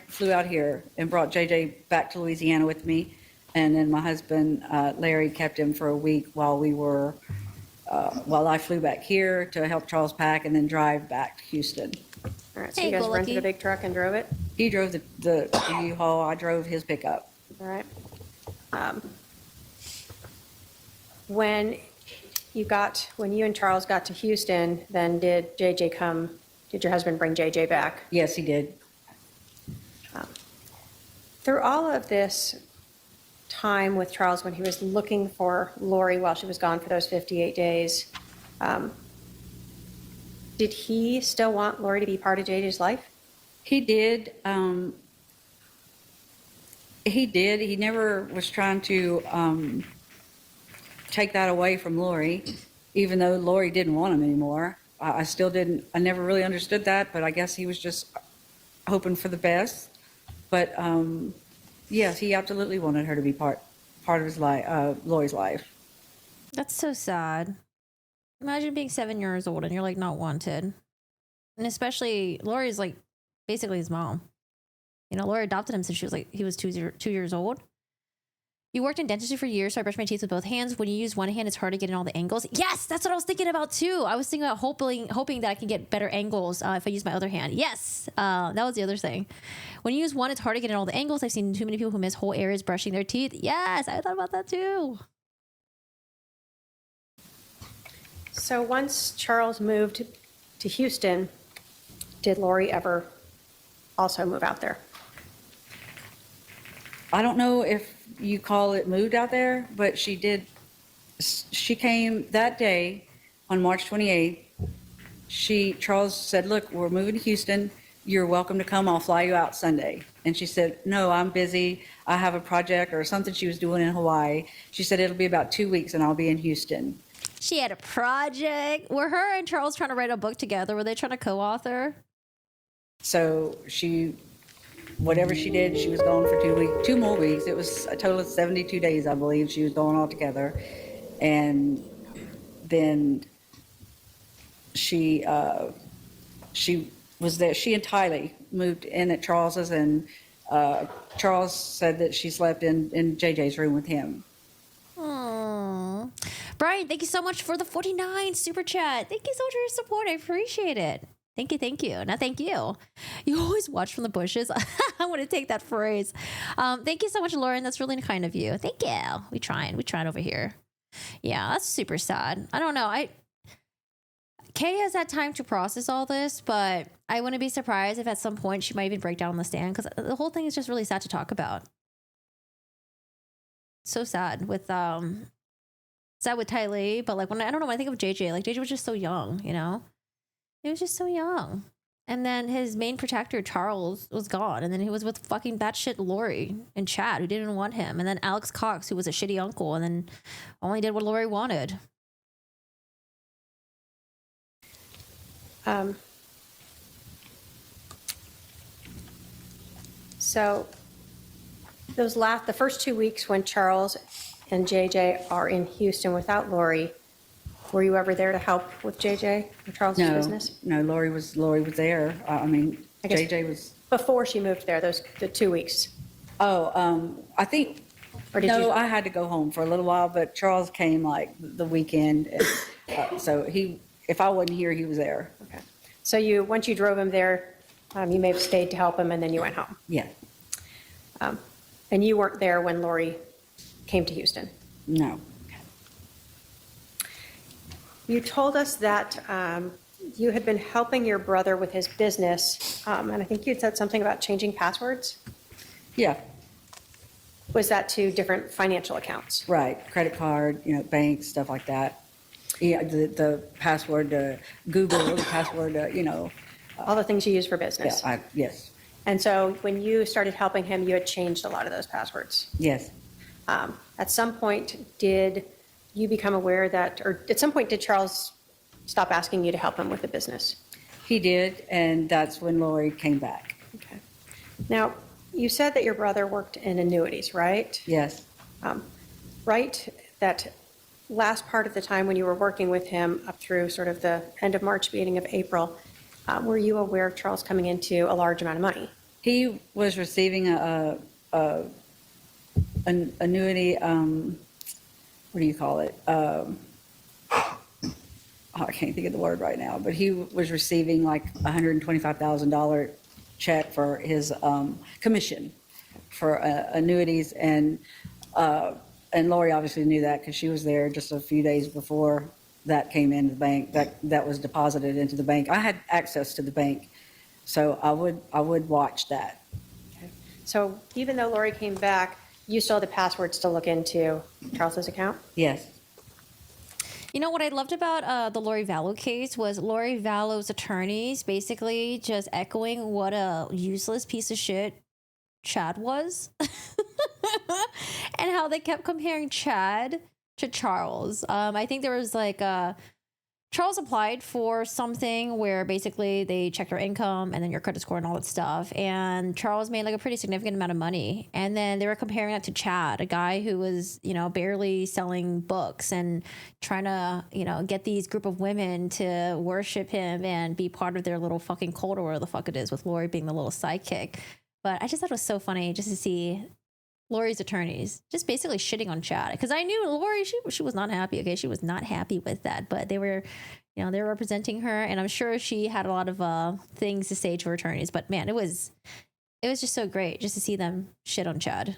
flew out here and brought JJ back to Louisiana with me. And then my husband, Larry, kept him for a week while I flew back here to help Charles pack and then drive back to Houston. All right, so Hey, you guys go rented Lucky. a big truck and drove it? He drove the U-Haul, I drove his pickup. All right. When you and Charles got to Houston, then did your husband bring JJ back? Yes, he did. Through all of this time with Charles when he was looking for Lori while she was gone for those 58 days, did he still want Lori to be part of JJ's life? He did. He never was trying to take that away from Lori, even though Lori didn't want him anymore. I still didn't. I never really understood that, but I guess he was just hoping for the best. But yes, he absolutely wanted her to be part of his life, Lori's life. That's so sad. Imagine being 7 years old and you're like not wanted. And especially Lori's like basically his mom. You know, Lori adopted him since he was 2 years old. You worked in dentistry for years, so I brush my teeth with both hands. When you use one hand, it's hard to get in all the angles. Yes, that's what I was thinking about too. I was thinking about hoping that I can get better angles if I use my other hand. Yes, that was the other thing. When you use one, it's hard to get in all the angles. I've seen too many people who miss whole areas brushing their teeth. Yes, I thought about that too. So once Charles moved to Houston, did Lori ever also move out there? I don't know if you call it moved out there, but she did. She came that day on March 28th. Charles said, look, we're moving to Houston. You're welcome to come. I'll fly you out Sunday. And she said, no, I'm busy. I have a project or something she was doing in Hawaii. She said, it'll be about 2 weeks and I'll be in Houston. She had a project. Were her and Charles trying to write a book together? Were they trying to co-author? So whatever she did, she was gone for 2 weeks, 2 more weeks. It was a total of 72 days, I believe, she was gone altogether. And then she was there. She and Tylee moved in at Charles's, and Charles said that she slept in JJ's room with him. Aww. Brian, thank you so much for the 49 super chat. Thank you so much for your support. I appreciate it. Thank you, thank you. Now, thank you. You always watch from the bushes. I want to take that phrase. Thank you so much, Lauren. That's really kind of you. Thank you. We trying over here. Yeah, that's super sad. I don't know. Kay has had time to process all this, but I wouldn't be surprised if at some point she might even break down on the stand because the whole thing is just really sad to talk about. So sad with Tylee, but like when I don't know, when I think of JJ, like JJ was just so young, you know? He was just so young. And then his main protector, Charles, was gone. And then he was with fucking batshit Lori and Chad, who didn't want him. And then Alex Cox, who was a shitty uncle, and then only did what Lori wanted. So the first 2 weeks when Charles and JJ are in Houston without Lori, were you ever there to help with JJ and Charles's business? No, Lori was there. I mean, I guess JJ was, before she moved there, the 2 weeks. I think, Or did no, you- I had to go home for a little while, but Charles came like the weekend. So if I wasn't here, he was there. Okay. So once you drove him there, you may have stayed to help him and then you went home. Yeah, And you weren't there when Lori came to Houston. no. You told us that you had been helping your brother with his business, and I think you'd said something about changing passwords. Yeah, Was that to different financial accounts? right. Credit card, banks, stuff like that. Yeah, the password to Google, the password to, All the things you use for business. yes, And so when you started helping him, you had changed a lot of those passwords. yes. At some point, did you become aware that, or at some point, did Charles stop asking you to help him with the business? He did, and that's when Lori came back. Okay. Now, you said that your brother worked in annuities, right? Yes, Right, that last part of the time when you were working with him up through sort of the end of March, beginning of April, were you aware of Charles coming into a large amount of money? he was receiving an annuity, what do you call it? I can't think of the word right now, but he was receiving like $125,000 check for his commission for annuities, and Lori obviously knew that because she was there just a few days before that came into the bank. That was deposited into the bank. I had access to the bank, so I would watch that. Okay. So even though Lori came back, you still had the passwords to look into Charles's account? Yes. You know what I loved about the Lori Vallow case was Lori Vallow's attorneys basically just echoing what a useless piece of shit Chad was, and how they kept comparing Chad to Charles. I think there was like Charles applied for something where basically they check your income and then your credit score and all that stuff. And Charles made like a pretty significant amount of money. And then they were comparing that to Chad, a guy who was, barely selling books and trying to, get these group of women to worship him and be part of their little fucking cult or whatever the fuck it is, with Lori being the little sidekick. But I just thought it was so funny just to see Lori's attorneys just basically shitting on Chad, because I knew Lori, she was not happy. Okay, she was not happy with that, but they were, they were representing her, and I'm sure she had a lot of things to say to her attorneys. But man, it was just so great just to see them shit on Chad.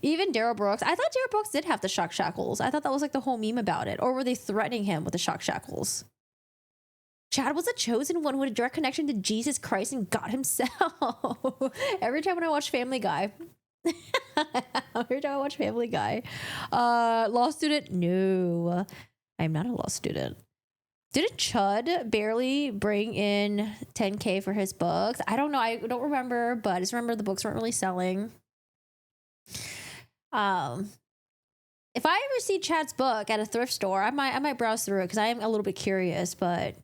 Even Daryl Brooks, I thought Daryl Brooks did have the shock shackles. I thought that was like the whole meme about it, or were they threatening him with the shock shackles? Chad was a chosen one who had a direct connection to Jesus Christ and God himself. Every time when I watch Family Guy. Law student? No, I'm not a law student. Didn't Chud barely bring in $10K for his books? I don't know. I don't remember, but I just remember the books weren't really selling. If I ever see Chad's book at a thrift store, I might browse through it because I am a little bit curious, but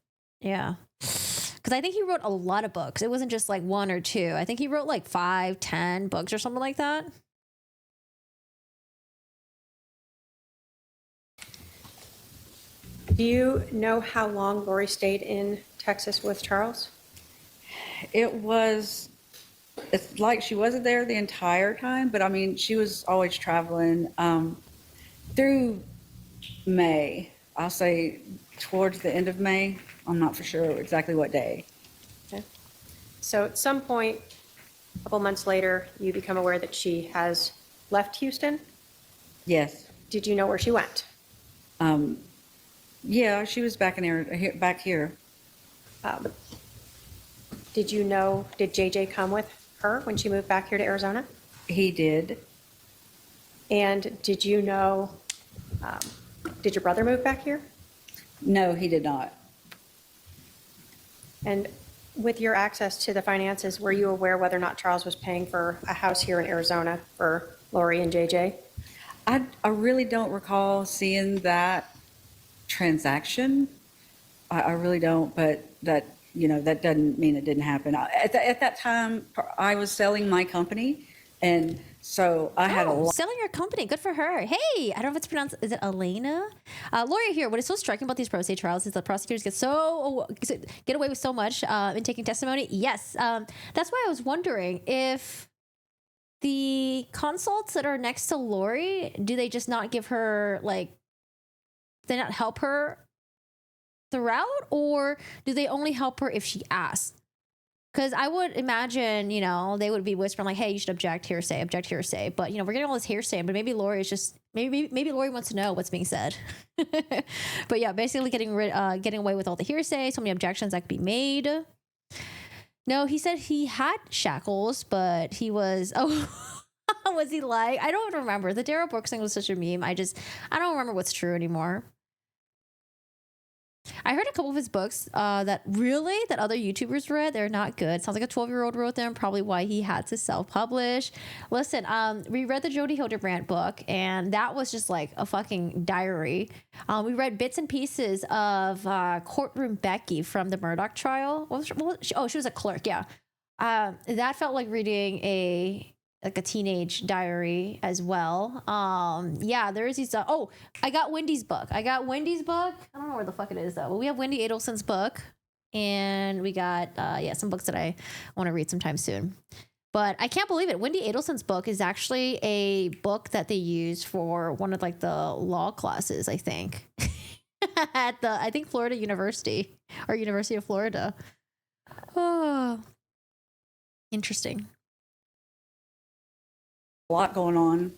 yeah. Because I think he wrote a lot of books. It wasn't just like one or two. I think he wrote like 5, 10 books or something like that. Do you know how long Lori stayed in Texas with Charles? It's like she wasn't there the entire time, but I mean, she was always traveling through May. I'll say towards the end of May. I'm not for sure exactly what day. Okay. So at some point, a couple months later, you become aware that she has left Houston. Yes. Did you know where she went? Yeah, she was back back here. Did JJ come with her when she moved back here to Arizona? He did. And did you know, did your brother move back here? No, he did not. And with your access to the finances, were you aware whether or not Charles was paying for a house here in Arizona for Lori and JJ? I really don't recall seeing that transaction. I really don't, but that doesn't mean it didn't happen. At that time, I was selling my company, and So I had a lot. Selling her company. Good for her. Hey, I don't know if it's pronounced. Is it Elena? Lawyer here. What is so striking about these pro se trials is that prosecutors get away with so much in taking testimony. Yes. That's why I was wondering if the consults that are next to Lori, do they just not give her, like, they not help her throughout, or do they only help her if she asks? Because I would imagine, you know, they would be whispering like, hey, you should object hearsay. But, you know, we're getting all this hearsay, but maybe Lori is just, maybe Lori wants to know what's being said. But yeah, basically getting away with all the hearsay, so many objections that could be made. No, he said he had shackles, but he was, was he like, I don't remember. The Daryl Brooks thing was such a meme. I don't remember what's true anymore. I heard a couple of his books that other YouTubers read. They're not good. Sounds like a 12-year-old wrote them, probably why he had to self-publish. Listen, we read the Jodi Hildebrandt book, and that was just like a fucking diary. We read bits and pieces of Courtroom Becky from the Murdoch trial. She was a clerk, yeah. That felt like reading a teenage diary as well. Yeah, there's these I got Wendy's book. I don't know where the fuck it is though, but we have Wendy Adelson's book, and we got some books that I want to read sometime soon. But I can't believe it. Wendy Adelson's book is actually a book that they use for one of like the law classes, I think. At Florida University, or University of Florida. Oh, interesting. A lot going on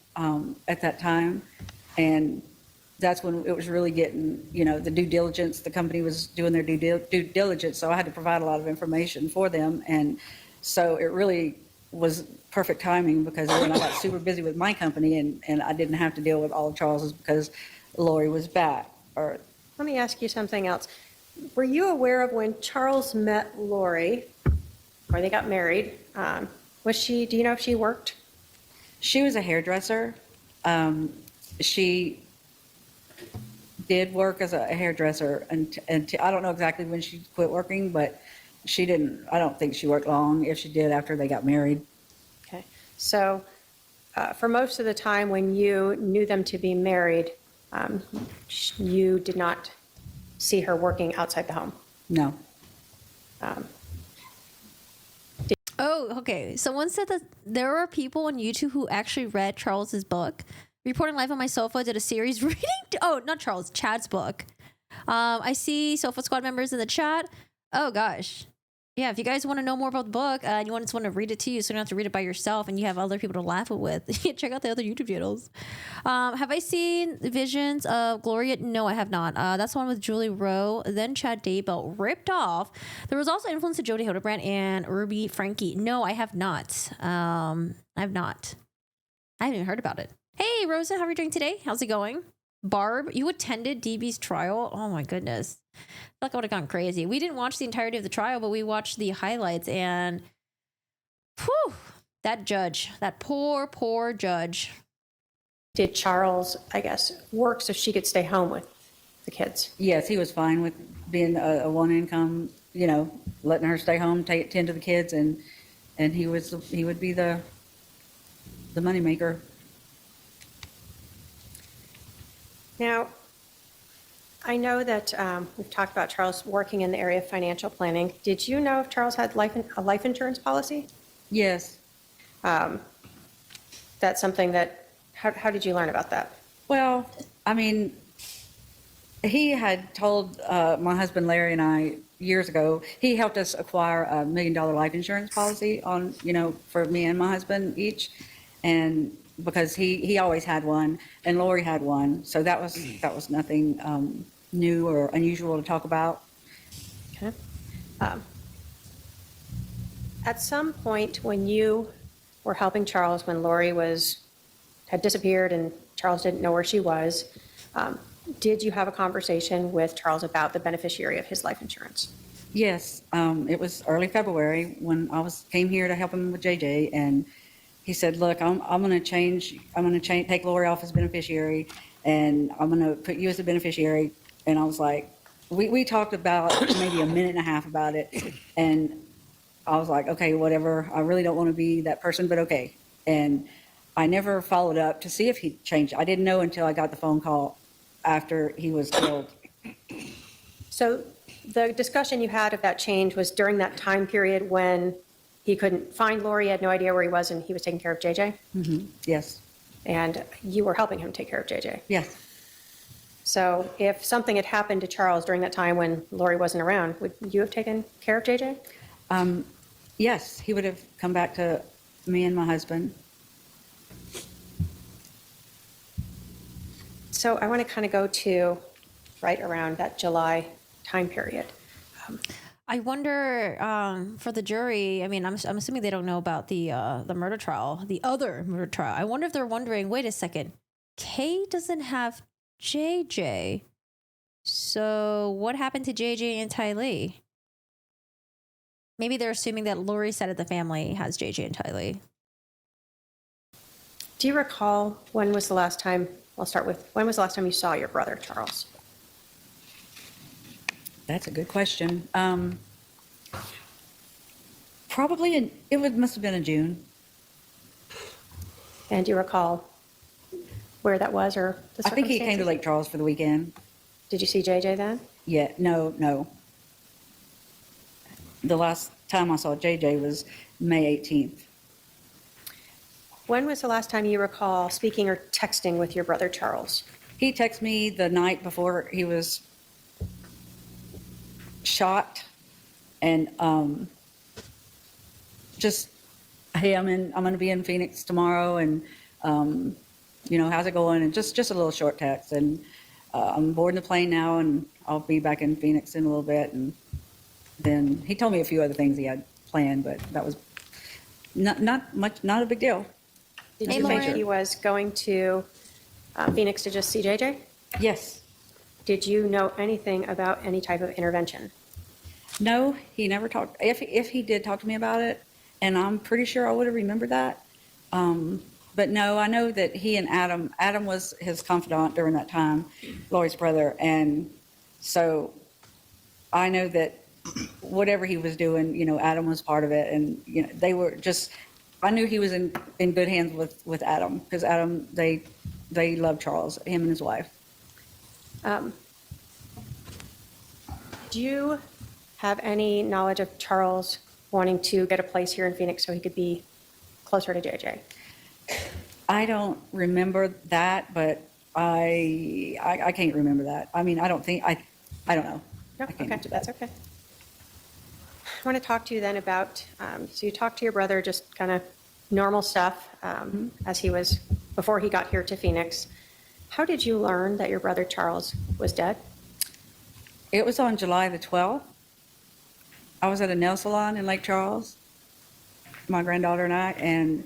at that time, and that's when it was really getting, you know, the due diligence. The company was doing their due diligence, so I had to provide a lot of information for them, and so it really was perfect timing, because then I got super busy with my company, and I didn't have to deal with all of Charles's because Lori was back. Or Let me ask you something else. Were you aware of when Charles met Lori, or they got married? Do you know if she worked? She was a hairdresser. She did work as a hairdresser, and I don't know exactly when she quit working, but I don't think she worked long, if she did, after they got married. Okay. So for most of the time when you knew them to be married, you did not see her working outside the home? No. Oh, okay. Someone said that there are people on YouTube who actually read Charles's book. Reporting Live on My Sofa did a series reading. Oh, not Charles, Chad's book. I see Sofa Squad members in the chat. Oh gosh. Yeah, if you guys want to know more about the book and you just want to read it to you, so you don't have to read it by yourself and you have other people to laugh it with, check out the other YouTube channels. Have I seen Visions of Gloria? No, I have not. That's the one with Julie Rowe, then Chad Daybell ripped off. There was also influence of Jodi Hildebrandt and Ruby Franke. No, I have not. I haven't even heard about it. Hey, Rosa, how are you doing today? How's it going? Barb, you attended DB's trial? Oh my goodness. I feel like I would have gone crazy. We didn't watch the entirety of the trial, but we watched the highlights, and whew, that judge, that poor judge. Did Charles, I guess, work so she could stay home with the kids? Yes, he was fine with being a one income, you know, letting her stay home, tend to the kids, and he would be the moneymaker. Now, I know that we've talked about Charles working in the area of financial planning. Did you know if Charles had a life insurance policy? Yes. That's something that, how did you learn about that? Well, I mean, he had told my husband Larry and I years ago, he helped us acquire a $1 million life insurance policy on, you know, for me and my husband each. And because he always had one, and Lori had one, so that was nothing new or unusual to talk about. Okay. At some point when you were helping Charles, when Lori had disappeared and Charles didn't know where she was, did you have a conversation with Charles about the beneficiary of his life insurance? Yes, it was early February when I came here to help him with JJ, and he said, look, I'm going to take Lori off as beneficiary, and I'm going to put you as a beneficiary. And I was like, we talked about maybe a minute and a half about it. And I was like, okay, whatever. I really don't want to be that person, but okay. And I never followed up to see if he changed. I didn't know until I got the phone call after he was killed. So the discussion you had of that change was during that time period when he couldn't find Lori, he had no idea where he was, and he was taking care of JJ? Yes. And you were helping him take care of JJ. Yes. So if something had happened to Charles during that time when Lori wasn't around, would you have taken care of JJ? Yes, he would have come back to me and my husband. So I want to kind of go to right around that July time period. I wonder for the jury. I mean, I'm assuming they don't know about the murder trial, the other murder trial. I wonder if they're wondering. Wait a second, Kay doesn't have JJ, so what happened to JJ and Ty Lee? Maybe they're assuming that Lori's side of the family has JJ and Ty Lee. Do you recall when was the last time? I'll start with when was the last time you saw your brother Charles? That's a good question. Probably must have been in June. And do you recall where that was or the I think he came to circumstances? Lake Charles for the weekend. Did you see JJ then? Yeah, no. The last time I saw JJ was May 18th. When was the last time you recall speaking or texting with your brother Charles? He texted me the night before he was shot, and just, hey, I'm going to be in Phoenix tomorrow, and how's it going? And just a little short text, and I'm boarding the plane now, and I'll be back in Phoenix in a little bit. And then he told me a few other things he had planned, but that was not much, not a big deal. Did Hey, you think Lauren. he was going to Phoenix to just see JJ? Yes. Did you know anything about any type of intervention? No, he never talked. If he did talk to me about it, and I'm pretty sure I would have remembered that. But no, I know that he and Adam was his confidant during that time, Lori's brother. And so I know that whatever he was doing, Adam was part of it. And, they were just, I knew he was in good hands with Adam, because Adam, they loved Charles, him and his wife. Do you have any knowledge of Charles wanting to get a place here in Phoenix so he could be closer to JJ? I don't remember that, but I can't remember that. I mean, I don't know. No, I can't okay, answer that. that's okay. I want to talk to you then about, so you talked to your brother, just kind of normal stuff as he was, before he got here to Phoenix. How did you learn that your brother Charles was dead? It was on July the 12th. I was at a nail salon in Lake Charles, my granddaughter and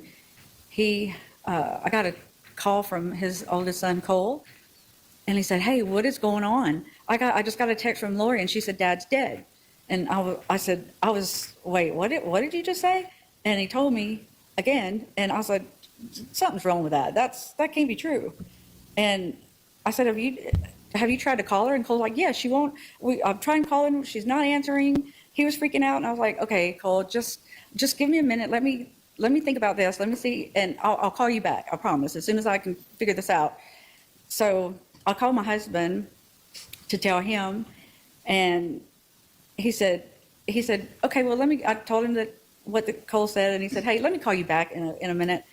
I got a call from his oldest son, Cole, and he said, "Hey, what is going on? I just got a text from Lori, and she said Dad's dead." And I said, wait, what did you just say? And he told me again, and I was like, something's wrong with that. That can't be true. And I said, have you tried to call her? And Cole's like, yeah, she won't. I'm trying calling, she's not answering. He was freaking out, and I was like, okay, Cole, just give me a minute. Let me think about this. Let me see, and I'll call you back. I promise, as soon as I can figure this out. So I called my husband to tell him, and he said, okay, well, I told him that what the Cole said, and he said, hey, let me call you back in a minute.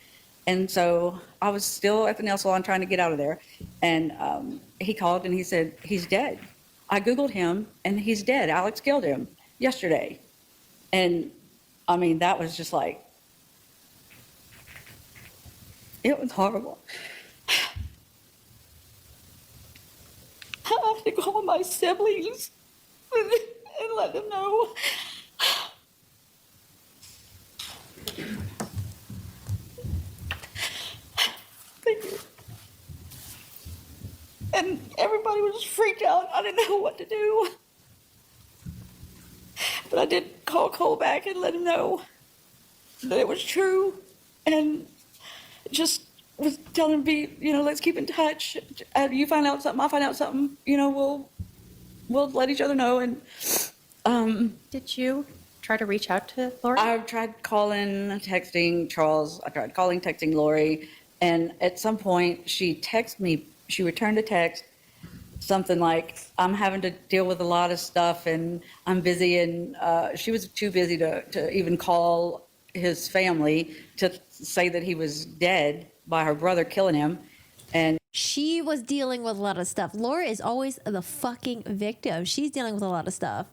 And so I was still at the nail salon trying to get out of there, and he called and he said, he's dead. I Googled him, and he's dead. Alex killed him yesterday. And I mean, that was just like, it was horrible. I have to call my siblings and let them know. Thank you. And everybody was freaked out. I didn't know what to do. But I did call Cole back and let him know that it was true. And just was telling him, let's keep in touch. You find out something, I find out something, we'll let each other know. And Did you try to reach out to Lori? I tried calling, texting Charles. I tried calling, texting Lori. And at some point, she returned a text, something like, I'm having to deal with a lot of stuff and I'm busy. And she was too busy to even call his family to say that he was dead by her brother killing him. And She was dealing with a lot of stuff. Laura is always the fucking victim. She's dealing with a lot of stuff.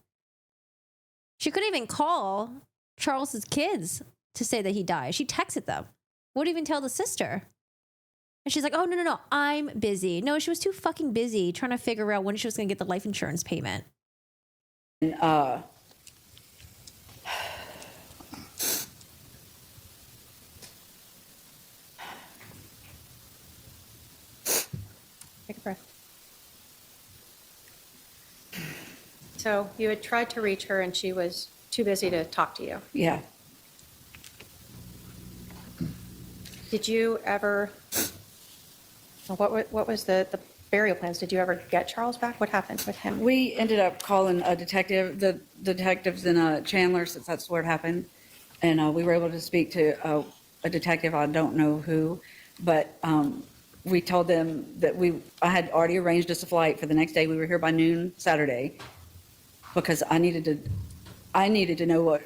She couldn't even call Charles's kids to say that he died. She texted them. Wouldn't even tell the sister. And she's like, oh, no, I'm busy. No, she was too fucking busy trying to figure out when she was going to get the life insurance payment. And, Take a breath. So you had tried to reach her and she was too busy to talk to you. yeah. Did you ever, what was the burial plans? Did you ever get Charles back? What happened with him? We ended up calling a detective, the detectives in Chandler, since that's where it happened. And we were able to speak to a detective, I don't know who, but we told them that I had already arranged us a flight for the next day. We were here by noon Saturday because I needed to know where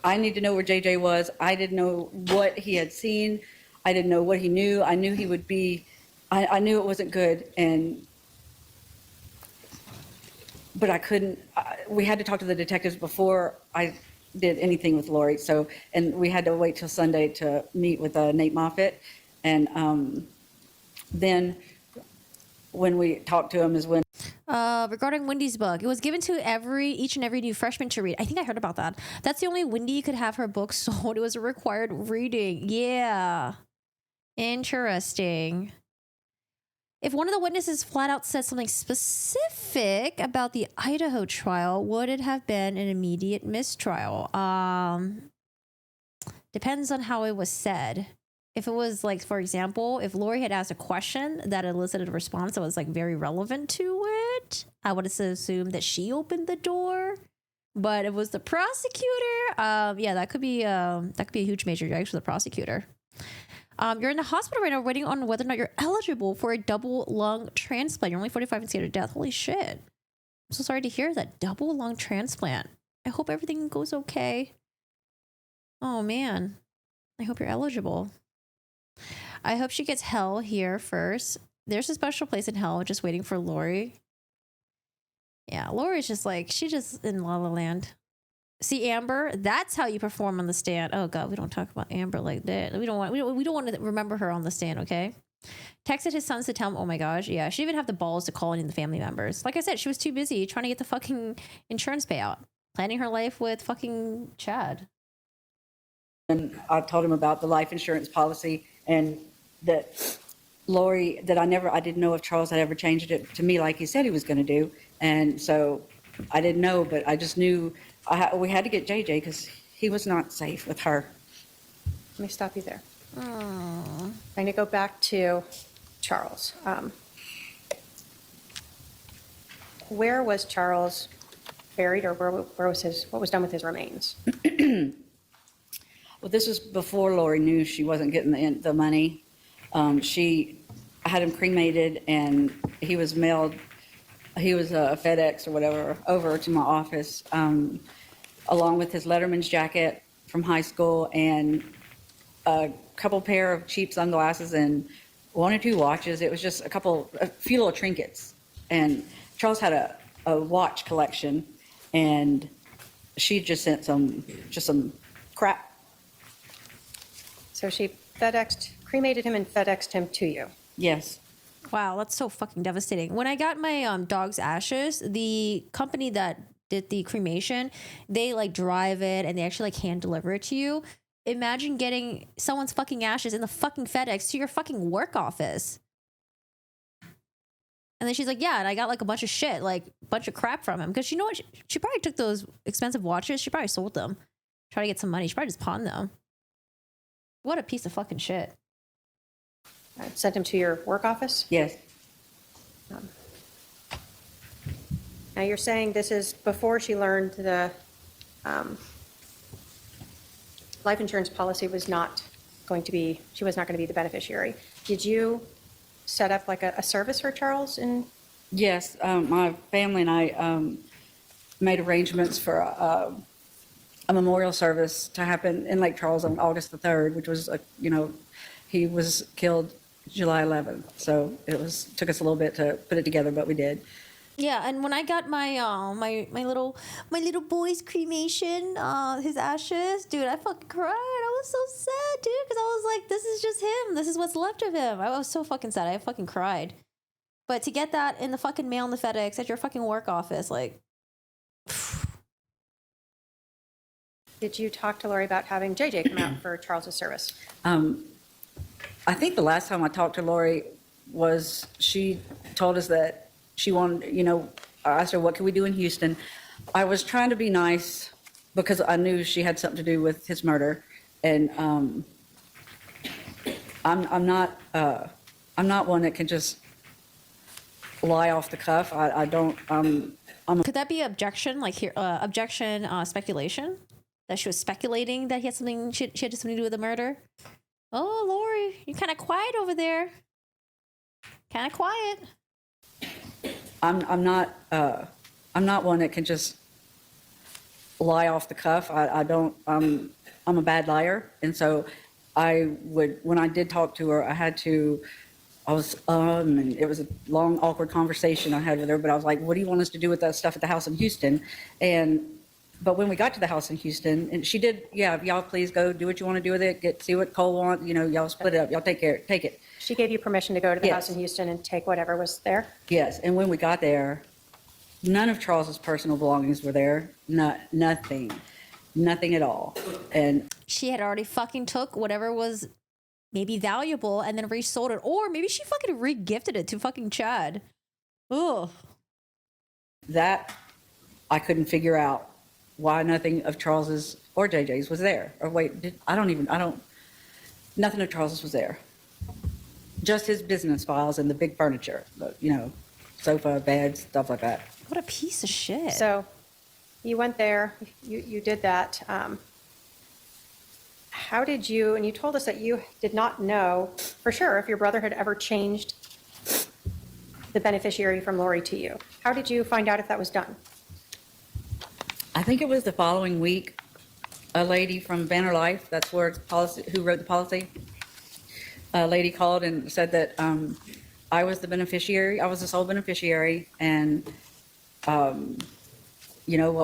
JJ was. I didn't know what he had seen. I didn't know what he knew. I knew he would be, I knew it wasn't good. But I couldn't, we had to talk to the detectives before I did anything with Lori. So, and we had to wait till Sunday to meet with Nate Moffitt. And then when we talked to him is when. Regarding Wendy's book, it was given to each and every new freshman to read. I think I heard about that. That's the only Wendy could have her book sold. It was a required reading. Yeah. Interesting. If one of the witnesses flat out said something specific about the Idaho trial, would it have been an immediate mistrial? Depends on how it was said. If it was like, for example, if Lori had asked a question that elicited a response that was like very relevant to it, I would have assumed that she opened the door. But it was the prosecutor. Yeah, that could be a huge major yikes for the prosecutor. You're in the hospital right now waiting on whether or not you're eligible for a double lung transplant. You're only 45 and scared of death. Holy shit. I'm so sorry to hear that. Double lung transplant. I hope everything goes okay. Oh, man. I hope you're eligible. I hope she gets hell here first. There's a special place in hell just waiting for Lori. Yeah, Lori's just like, she just in La La Land. See, Amber, that's how you perform on the stand. Oh God, we don't talk about Amber like that. We don't want to remember her on the stand, okay? Texted his sons to tell him, oh my gosh, yeah, she didn't even have the balls to call any of the family members. Like I said, she was too busy trying to get the fucking insurance payout, planning her life with fucking Chad. And I told him about the life insurance policy and that Lori, that I didn't know if Charles had ever changed it to me like he said he was going to do. And so I didn't know, but I just knew we had to get JJ because he was not safe with her. Let me stop you there. I'm going to go back to Charles. Where was Charles buried, or where was what was done with his remains? Well, this was before Lori knew she wasn't getting the money. She had him cremated, and he was mailed. He was FedEx or whatever over to my office, along with his Letterman's jacket from high school and a couple pair of cheap sunglasses and one or two watches. It was just a few little trinkets. And Charles had a watch collection, and she just sent some crap. So she cremated him and FedExed him to you. Yes. Wow, that's so fucking devastating. When I got my dog's ashes, the company that did the cremation, they like drive it and they actually like hand deliver it to you. Imagine getting someone's fucking ashes in the fucking FedEx to your fucking work office. And then she's like, yeah, and I got like a bunch of shit, like a bunch of crap from him. Because you know what? She probably took those expensive watches. She probably sold them. Try to get some money. She probably just pawned them. What a piece of fucking shit. Sent him to your work office? Yes. Now you're saying this is before she learned the life insurance policy was not she was not going to be the beneficiary. Did you set up like a service for Charles? And Yes, my family and I made arrangements for a memorial service to happen in Lake Charles on August the 3rd, which was, he was killed July 11th. So took us a little bit to put it together, but we did. Yeah, and when I got my my little boy's cremation, his ashes, dude, I fucking cried. I was so sad, dude, because I was like, this is just him. This is what's left of him. I was so fucking sad. I fucking cried. But to get that in the fucking mail in the FedEx at your fucking work office, like. did you talk to Lori about having JJ come out for Charles's service? I think the last time I talked to Lori was she told us that she wanted, I asked her, what can we do in Houston? I was trying to be nice because I knew she had something to do with his murder. And I'm not one that can just lie off the cuff. I don't, Could that be objection, like here, speculation? That she was speculating that he had something, she had something to do with the murder? Oh, Lori, you're kind of quiet over there. Kind of quiet. I'm not one that can just lie off the cuff. I don't, I'm a bad liar. And so when I did talk to her, and it was a long, awkward conversation I had with her, but I was like, what do you want us to do with that stuff at the house in Houston? But when we got to the house in Houston, and she did, yeah, y'all please go do what you want to do with it, see what Cole wants, y'all split it up, y'all take it. She gave you permission to go to the Yes. house in Houston and take whatever was there? Yes, and when we got there, none of Charles's personal belongings were there, nothing at all. And She had already fucking took whatever was maybe valuable and then resold it. Or maybe she fucking re-gifted it to fucking Chad. Ugh. that, I couldn't figure out why nothing of Charles's or JJ's was there. Or wait, nothing of Charles's was there. Just his business files and the big furniture, sofa, beds, stuff like that. What a piece of shit. So you went there, you did that. How did you, and you told us that you did not know for sure if your brother had ever changed the beneficiary from Lori to you. How did you find out if that was done? I think it was the following week, a lady from Banner Life, that's where who wrote the policy, a lady called and said that I was the beneficiary, I was the sole beneficiary, and what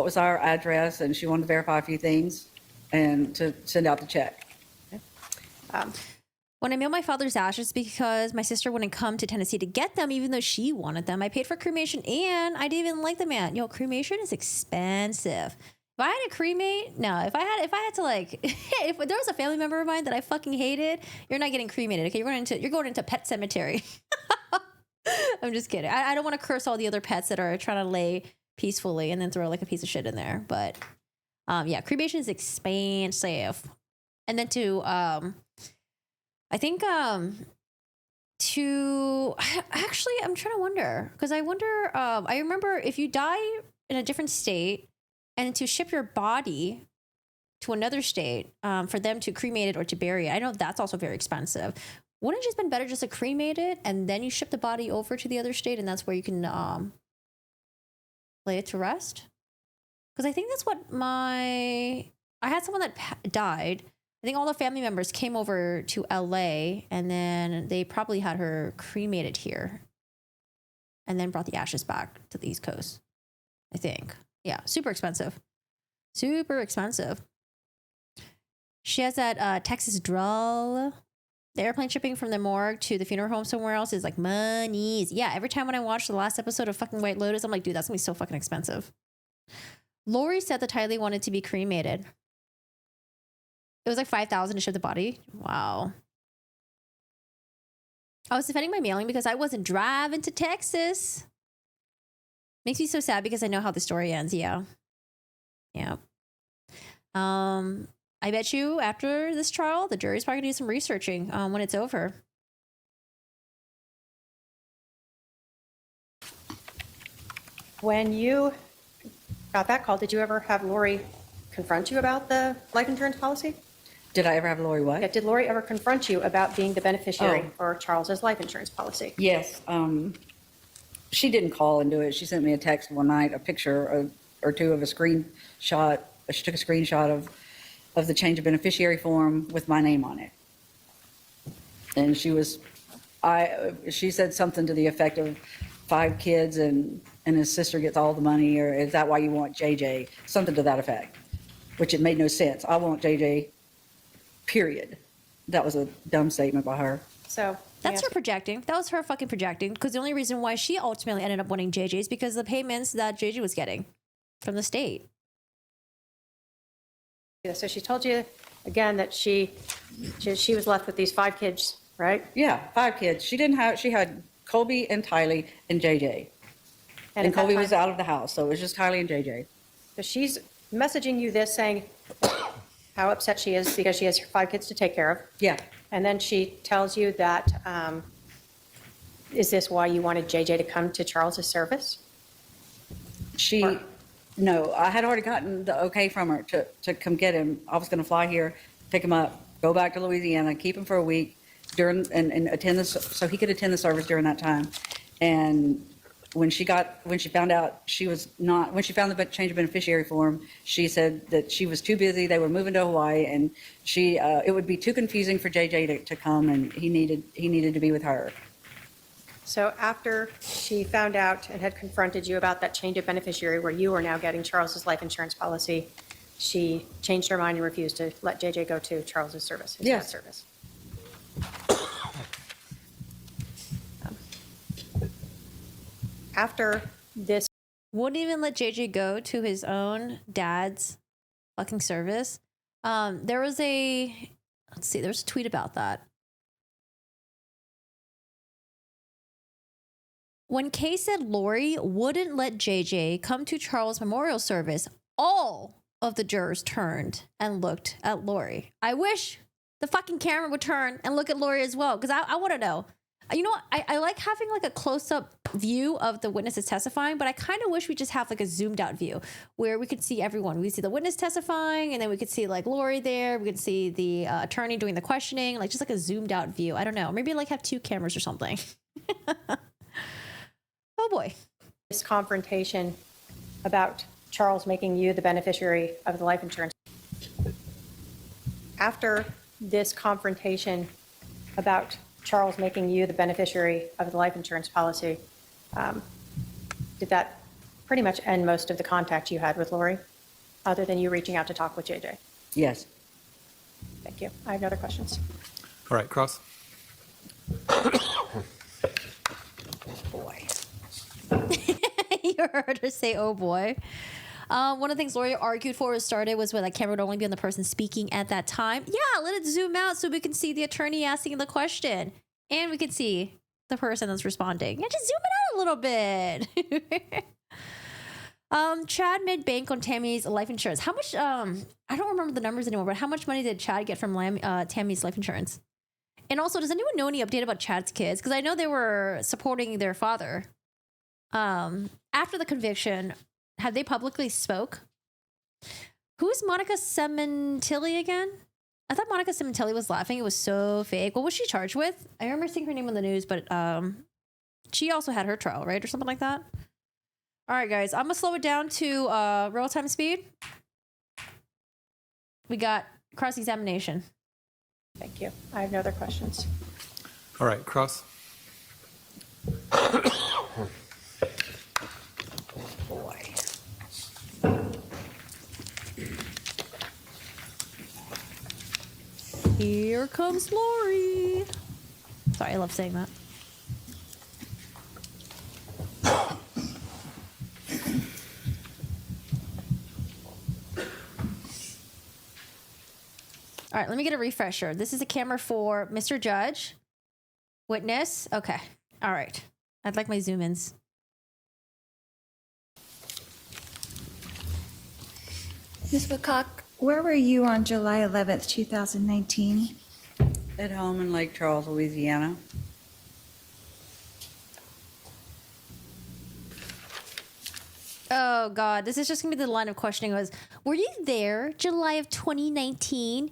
was our address, and she wanted to verify a few things and to send out the check. When I mailed my father's ashes because my sister wouldn't come to Tennessee to get them, even though she wanted them, I paid for cremation and I didn't even like the man. Cremation is expensive. If I had to cremate, no. If I had to if there was a family member of mine that I fucking hated, you're not getting cremated. Okay, you're going into pet cemetery. I'm just kidding. I don't want to curse all the other pets that are trying to lay peacefully and then throw like a piece of shit in there. But cremation is expensive. And then I think actually I'm trying to wonder because I remember if you die in a different state and to ship your body to another state for them to cremate it or to bury it, I know that's also very expensive. Wouldn't it just been better just to cremate it and then you ship the body over to the other state and that's where you can lay it to rest? Because I think that's what I had someone that died. I think all the family members came over to LA and then they probably had her cremated here and then brought the ashes back to the East Coast. I think. Yeah, super expensive. Super expensive. She has that Texas drawl. The airplane shipping from the morgue to the funeral home somewhere else is like monies. Yeah, every time when I watch the last episode of fucking White Lotus, I'm like, dude, that's gonna be so fucking expensive. Lori said that Tylee wanted to be cremated. It was like $5,000 to ship the body. Wow. I was defending my mailing because I wasn't driving to Texas. Makes me so sad because I know how the story ends. Yeah. Yeah. I bet you after this trial, the jury's probably gonna do some researching when it's over. When you got that call, did you ever have Lori confront you about the life insurance policy? Did I ever have Lori what? Yeah, did Lori ever confront you about being the beneficiary Oh. for Charles's life insurance policy? Yes. She didn't call and do it. She sent me a text one night, a picture or two of a screenshot. She took a screenshot of the change of beneficiary form with my name on it. And she said something to the effect of 5 kids and his sister gets all the money, or is that why you want JJ? Something to that effect, which it made no sense. I want JJ, period. That was a dumb statement by her. So That's her projecting. That was her fucking projecting. Because the only reason why she ultimately ended up wanting JJ is because of the payments that JJ was getting from the state. yeah, so she told you again that she was left with these 5 kids, right? Yeah, 5 kids. She had Colby and Tylee and JJ. And at that Colby was time- out of the house, so it was just Tylee and JJ. So she's messaging you this, saying how upset she is because she has 5 kids to take care of. Yeah. And then she tells you that, is this why you wanted JJ to come to Charles's service? No, I had already gotten the okay from her to come get him. I was going to fly here, pick him up, go back to Louisiana, keep him for a week and attend this, so he could attend the service during that time. And when she found out when she found the change of beneficiary form, she said that she was too busy. They were moving to Hawaii, and it would be too confusing for JJ to come, and he needed to be with her. So after she found out and had confronted you about that change of beneficiary where you are now getting Charles's life insurance policy, she changed her mind and refused to let JJ go to Charles's service, his Yes. dad's service. After this, Wouldn't even let JJ go to his own dad's fucking service. There's a tweet about that. When Kay said Lori wouldn't let JJ come to Charles' memorial service, all of the jurors turned and looked at Lori. I wish the fucking camera would turn and look at Lori as well, because I want to know. You know what? I like having like a close-up view of the witnesses testifying, but I kind of wish we just have like a zoomed out view where we could see everyone. We see the witness testifying, and then we could see like Lori there. We could see the attorney doing the questioning, like just like a zoomed out view. I don't know. Maybe like have 2 cameras or something. Oh boy. this confrontation about Charles making you the beneficiary of the life insurance. After this confrontation about Charles making you the beneficiary of the life insurance policy, did that pretty much end most of the contact you had with Lori, other than you reaching out to talk with JJ? Yes. Thank you. I have no other questions. All right, Cross. Boy. You heard her say, oh boy. One of the things Lori argued for was when the camera would only be on the person speaking at that time. Yeah, let it zoom out so we can see the attorney asking the question. And we can see the person that's responding. Yeah, just zoom it out a little bit. Chad made bank on Tammy's life insurance. How much, I don't remember the numbers anymore, but how much money did Chad get from Tammy's life insurance? And also, does anyone know any update about Chad's kids? Because I know they were supporting their father. After the conviction, have they publicly spoke? Who's Monica Sementilli again? I thought Monica Sementilli was laughing. It was so fake. What was she charged with? I remember seeing her name on the news, but she also had her trial, right? Or something like that. All right, guys. I'm going to slow it down to real-time speed. We got cross-examination. Thank you. I have no other questions. All right, Cross. Boy. Here comes Lori. Sorry, I love saying that. All right, let me get a refresher. This is a camera for Mr. Judge. Witness. Okay. All right. I'd like my zoom ins. Ms. Woodcock, where were you on July 11th, 2019? At home in Lake Charles, Louisiana. Oh, God. This is just going to be the line of questioning was, were you there July of 2019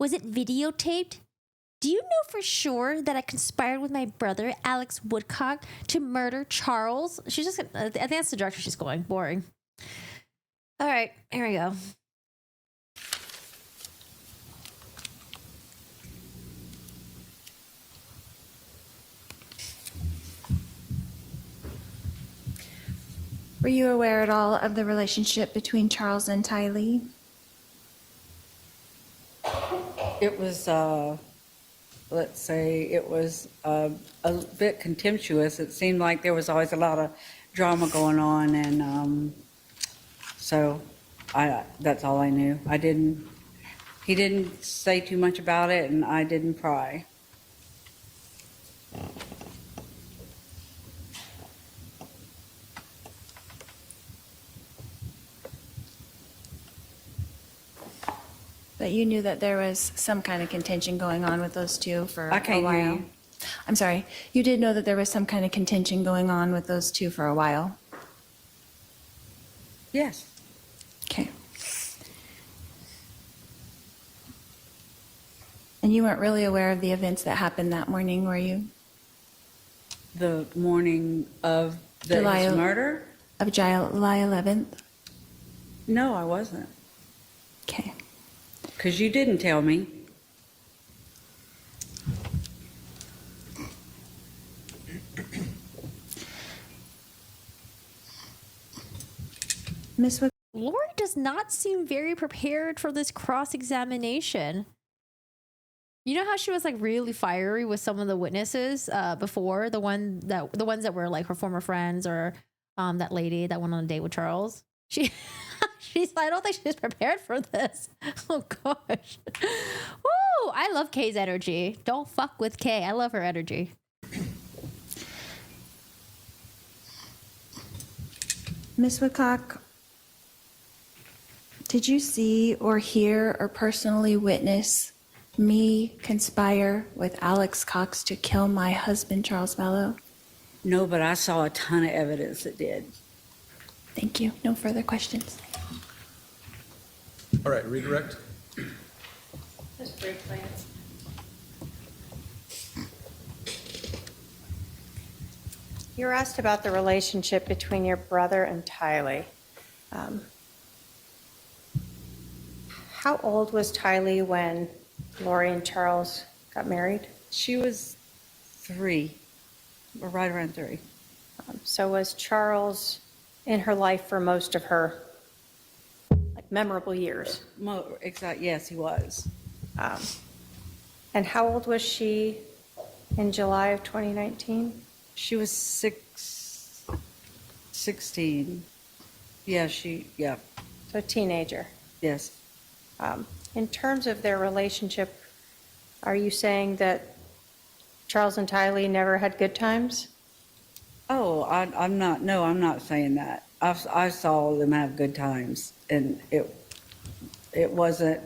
Was it videotaped? Do you know for sure that I conspired with my brother, Alex Woodcock, to murder Charles? She's just, I think that's the direction she's going. Boring. All right, here we go. Were you aware at all of the relationship between Charles and Tylee? It was, let's say, it was a bit contemptuous. It seemed like there was always a lot of drama going on, and so that's all I knew. He didn't say too much about it, and I didn't pry. But you knew that there was some kind of contention going on with those two for I can't a hear while. you. I'm sorry. You did know that there was some kind of contention going on with those two for a while. Yes. Okay. And you weren't really aware of the events that happened that morning, were you? The morning of July his el- murder? Of July 11th? No, I wasn't. Okay. Because you didn't tell me. Miss Wick, Lori does not seem very prepared for this cross-examination. You know how she was like really fiery with some of the witnesses before, the ones that were like her former friends, or that lady that went on a date with Charles. I don't think she's prepared for this. Oh gosh. Woo! I love Kay's energy. Don't fuck with Kay. I love her energy. Miss Woodcock, did you see or hear or personally witness me conspire with Alex Cox to kill my husband, Charles Vallow? No, but I saw a ton of evidence that did. Thank you. No further questions. All right, redirect. Just briefly. You were asked about the relationship between your brother and Tylee. How old was Tylee when Lori and Charles got married? She was 3, or right around 3. So was Charles in her life for most of her memorable years? Exactly. Yes, he was. And how old was she in July of 2019? She was 16. Yeah, yeah, So a teenager. yes. In terms of their relationship, are you saying that Charles and Tylee never had good times? Oh, I'm not saying that. I saw them have good times, and it wasn't,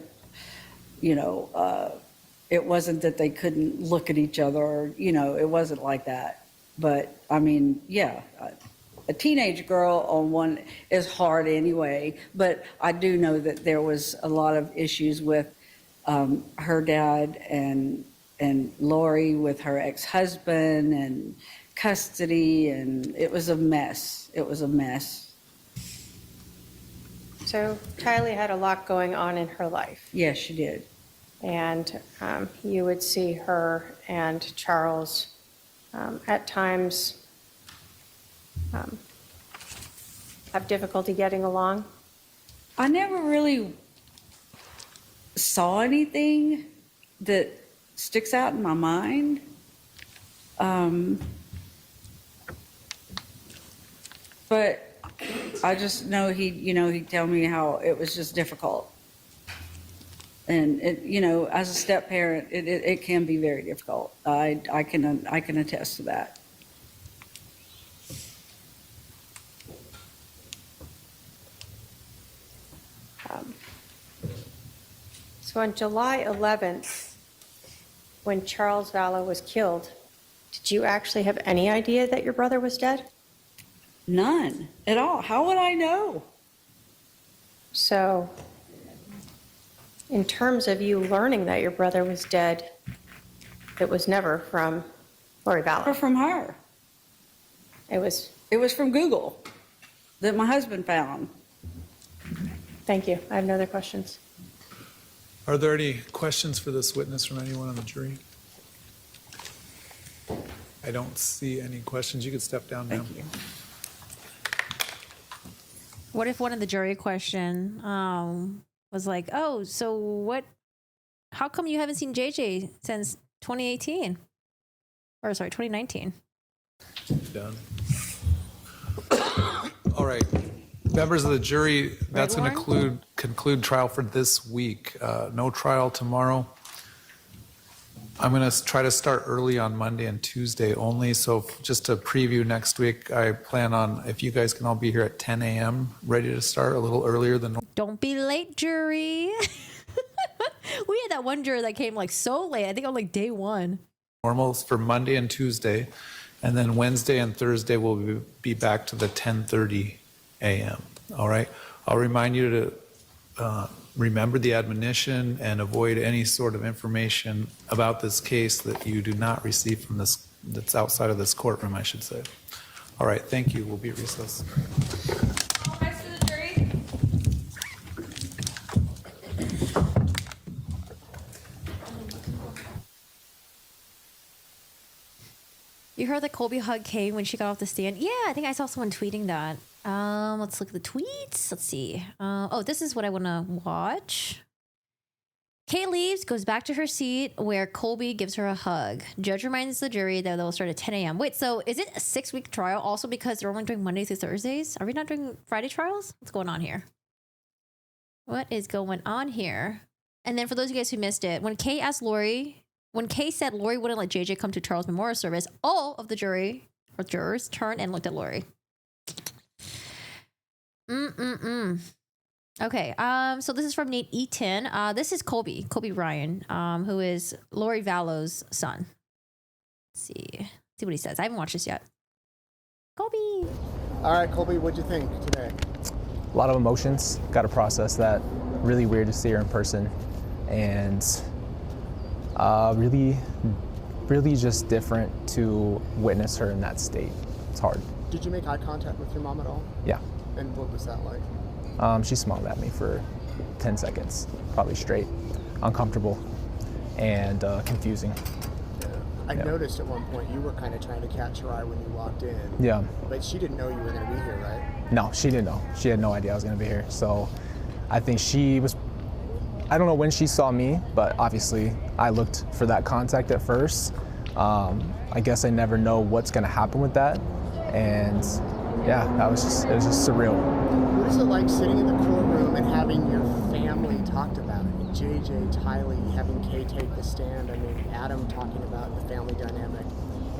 it wasn't that they couldn't look at each other, or, it wasn't like that. But I mean, yeah, a teenage girl on one is hard anyway. But I do know that there was a lot of issues with her dad and Lori with her ex-husband and custody, and it was a mess. It was a mess. So Tylee had a lot going on in her life, Yes, she did. and you would see her and Charles at times have difficulty getting along. I never really saw anything that sticks out in my mind. But I just know he'd tell me how it was just difficult. And as a step parent, it can be very difficult. I can attest to that. So on July 11th, when Charles Vallow was killed, did you actually have any idea that your brother was dead? None at all. How would I know? So In terms of you learning that your brother was dead, it was never from Lori Or Vallow. from her. It was, It was from Google that my husband found. thank you. I have no other questions. Are there any questions for this witness from anyone on the jury? I don't see any questions. You could step down now. Thank you. What if one of the jury question was like, oh, so what, how come you haven't seen JJ since 2018? Or sorry, 2019. Done. All right. Members of the jury, that's going to conclude trial for this week. No trial tomorrow. I'm going to try to start early on Monday and Tuesday only. So just to preview next week, I plan on, if you guys can all be here at 10 a.m., ready to start a little earlier than normal. Don't be late, jury. We had that one juror that came like so late. I think on like day one. Normals for Monday and Tuesday. And then Wednesday and Thursday we'll be back to the 10:30 a.m. All right. I'll remind you to remember the admonition and avoid any sort of information about this case that you do not receive from this, that's outside of this courtroom, I should say. All right. Thank you. We'll be at recess. You heard that Colby hugged Kay when she got off the stand? Yeah, I think I saw someone tweeting that. Let's look at the tweets. Let's see. Oh, this is what I want to watch. Kay leaves, goes back to her seat where Colby gives her a hug. Judge reminds the jury that they'll start at 10 a.m. Wait, so is it a 6-week trial also because they're only doing Monday through Thursdays? Are we not doing Friday trials? What's going on here? What is going on here? And then for those of you guys who missed it, when Kay said Lori wouldn't let JJ come to Charles' memorial service, all of the jury or jurors turned and looked at Lori. Okay, so this is from Nate Eaton. This is Colby Ryan, who is Lori Vallow's son. Let's see what he says. I haven't watched this yet. Colby. All right, Colby, what'd you think today? A lot of emotions. Got to process that. Really weird to see her in person, and really just different to witness her in that state. It's hard. Did you make eye contact with your mom at all? Yeah. And what was that like? She smiled at me for 10 seconds, probably straight, uncomfortable, and confusing. Yeah. I noticed at one point you were kind of trying to catch her eye when you walked in. Yeah. But she didn't know you were going to be here, right? No, she didn't know. She had no idea I was going to be here. So I think I don't know when she saw me, but obviously I looked for that contact at first. I guess I never know what's going to happen with that. And yeah, it was just surreal. What is it like sitting in the courtroom and having your family talked about it? JJ, Tylee, having Kay take the stand. I mean, Adam talking about the family dynamic.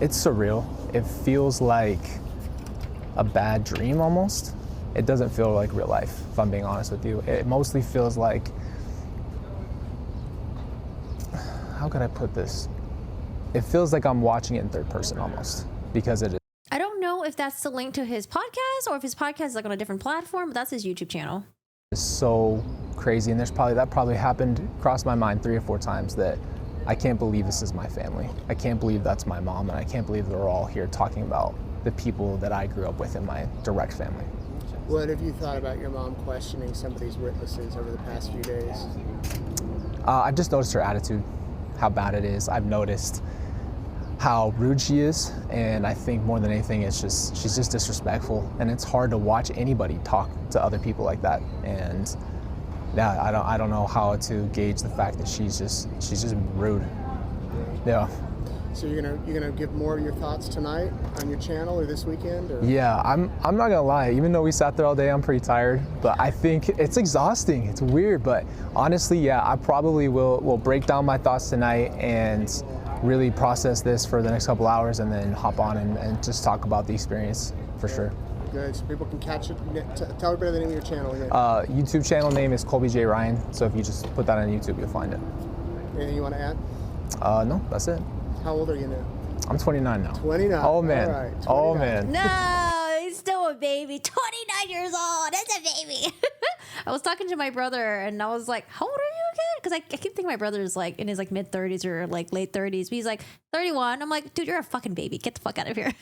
It's surreal. It feels like a bad dream almost. It doesn't feel like real life, if I'm being honest with you. It mostly feels like, how could I put this? It feels like I'm watching it in third person almost, because it is. I don't know if that's the link to his podcast or if his podcast is like on a different platform, but that's his YouTube channel. It's so crazy, and that probably happened, crossed my mind 3 or 4 times, that I can't believe this is my family. I can't believe that's my mom, and I can't believe they're all here talking about the people that I grew up with in my direct family. What have you thought about your mom questioning some of these witnesses over the past few days? I've just noticed her attitude, how bad it is. I've noticed how rude she is, and I think more than anything, she's just disrespectful, and it's hard to watch anybody talk to other people like that. And yeah, I don't know how to gauge the fact that she's just rude. Yeah. So you're gonna give more of your thoughts tonight on your channel or this weekend? Or? Yeah, I'm not gonna lie. Even though we sat there all day, I'm pretty tired. But I think it's exhausting. It's weird, but honestly, yeah, I probably will break down my thoughts tonight and really process this for the next couple hours, and then hop on and just talk about the experience for sure. Good. So people can catch it. Tell everybody the name of your channel again. YouTube channel name is Colby J. Ryan. So if you just put that on YouTube, you'll find it. Anything you want to add? No, that's it. How old are you now? I'm 29 now. 29. Oh man. All right, 29. Oh man. No, he's still a baby. 29 years old. That's a baby. I was talking to my brother and I was like, how old are you again? Because I keep thinking my brother is like in his like mid 30s or like late 30s. But he's like 31. I'm like, dude, you're a fucking baby. Get the fuck out of here.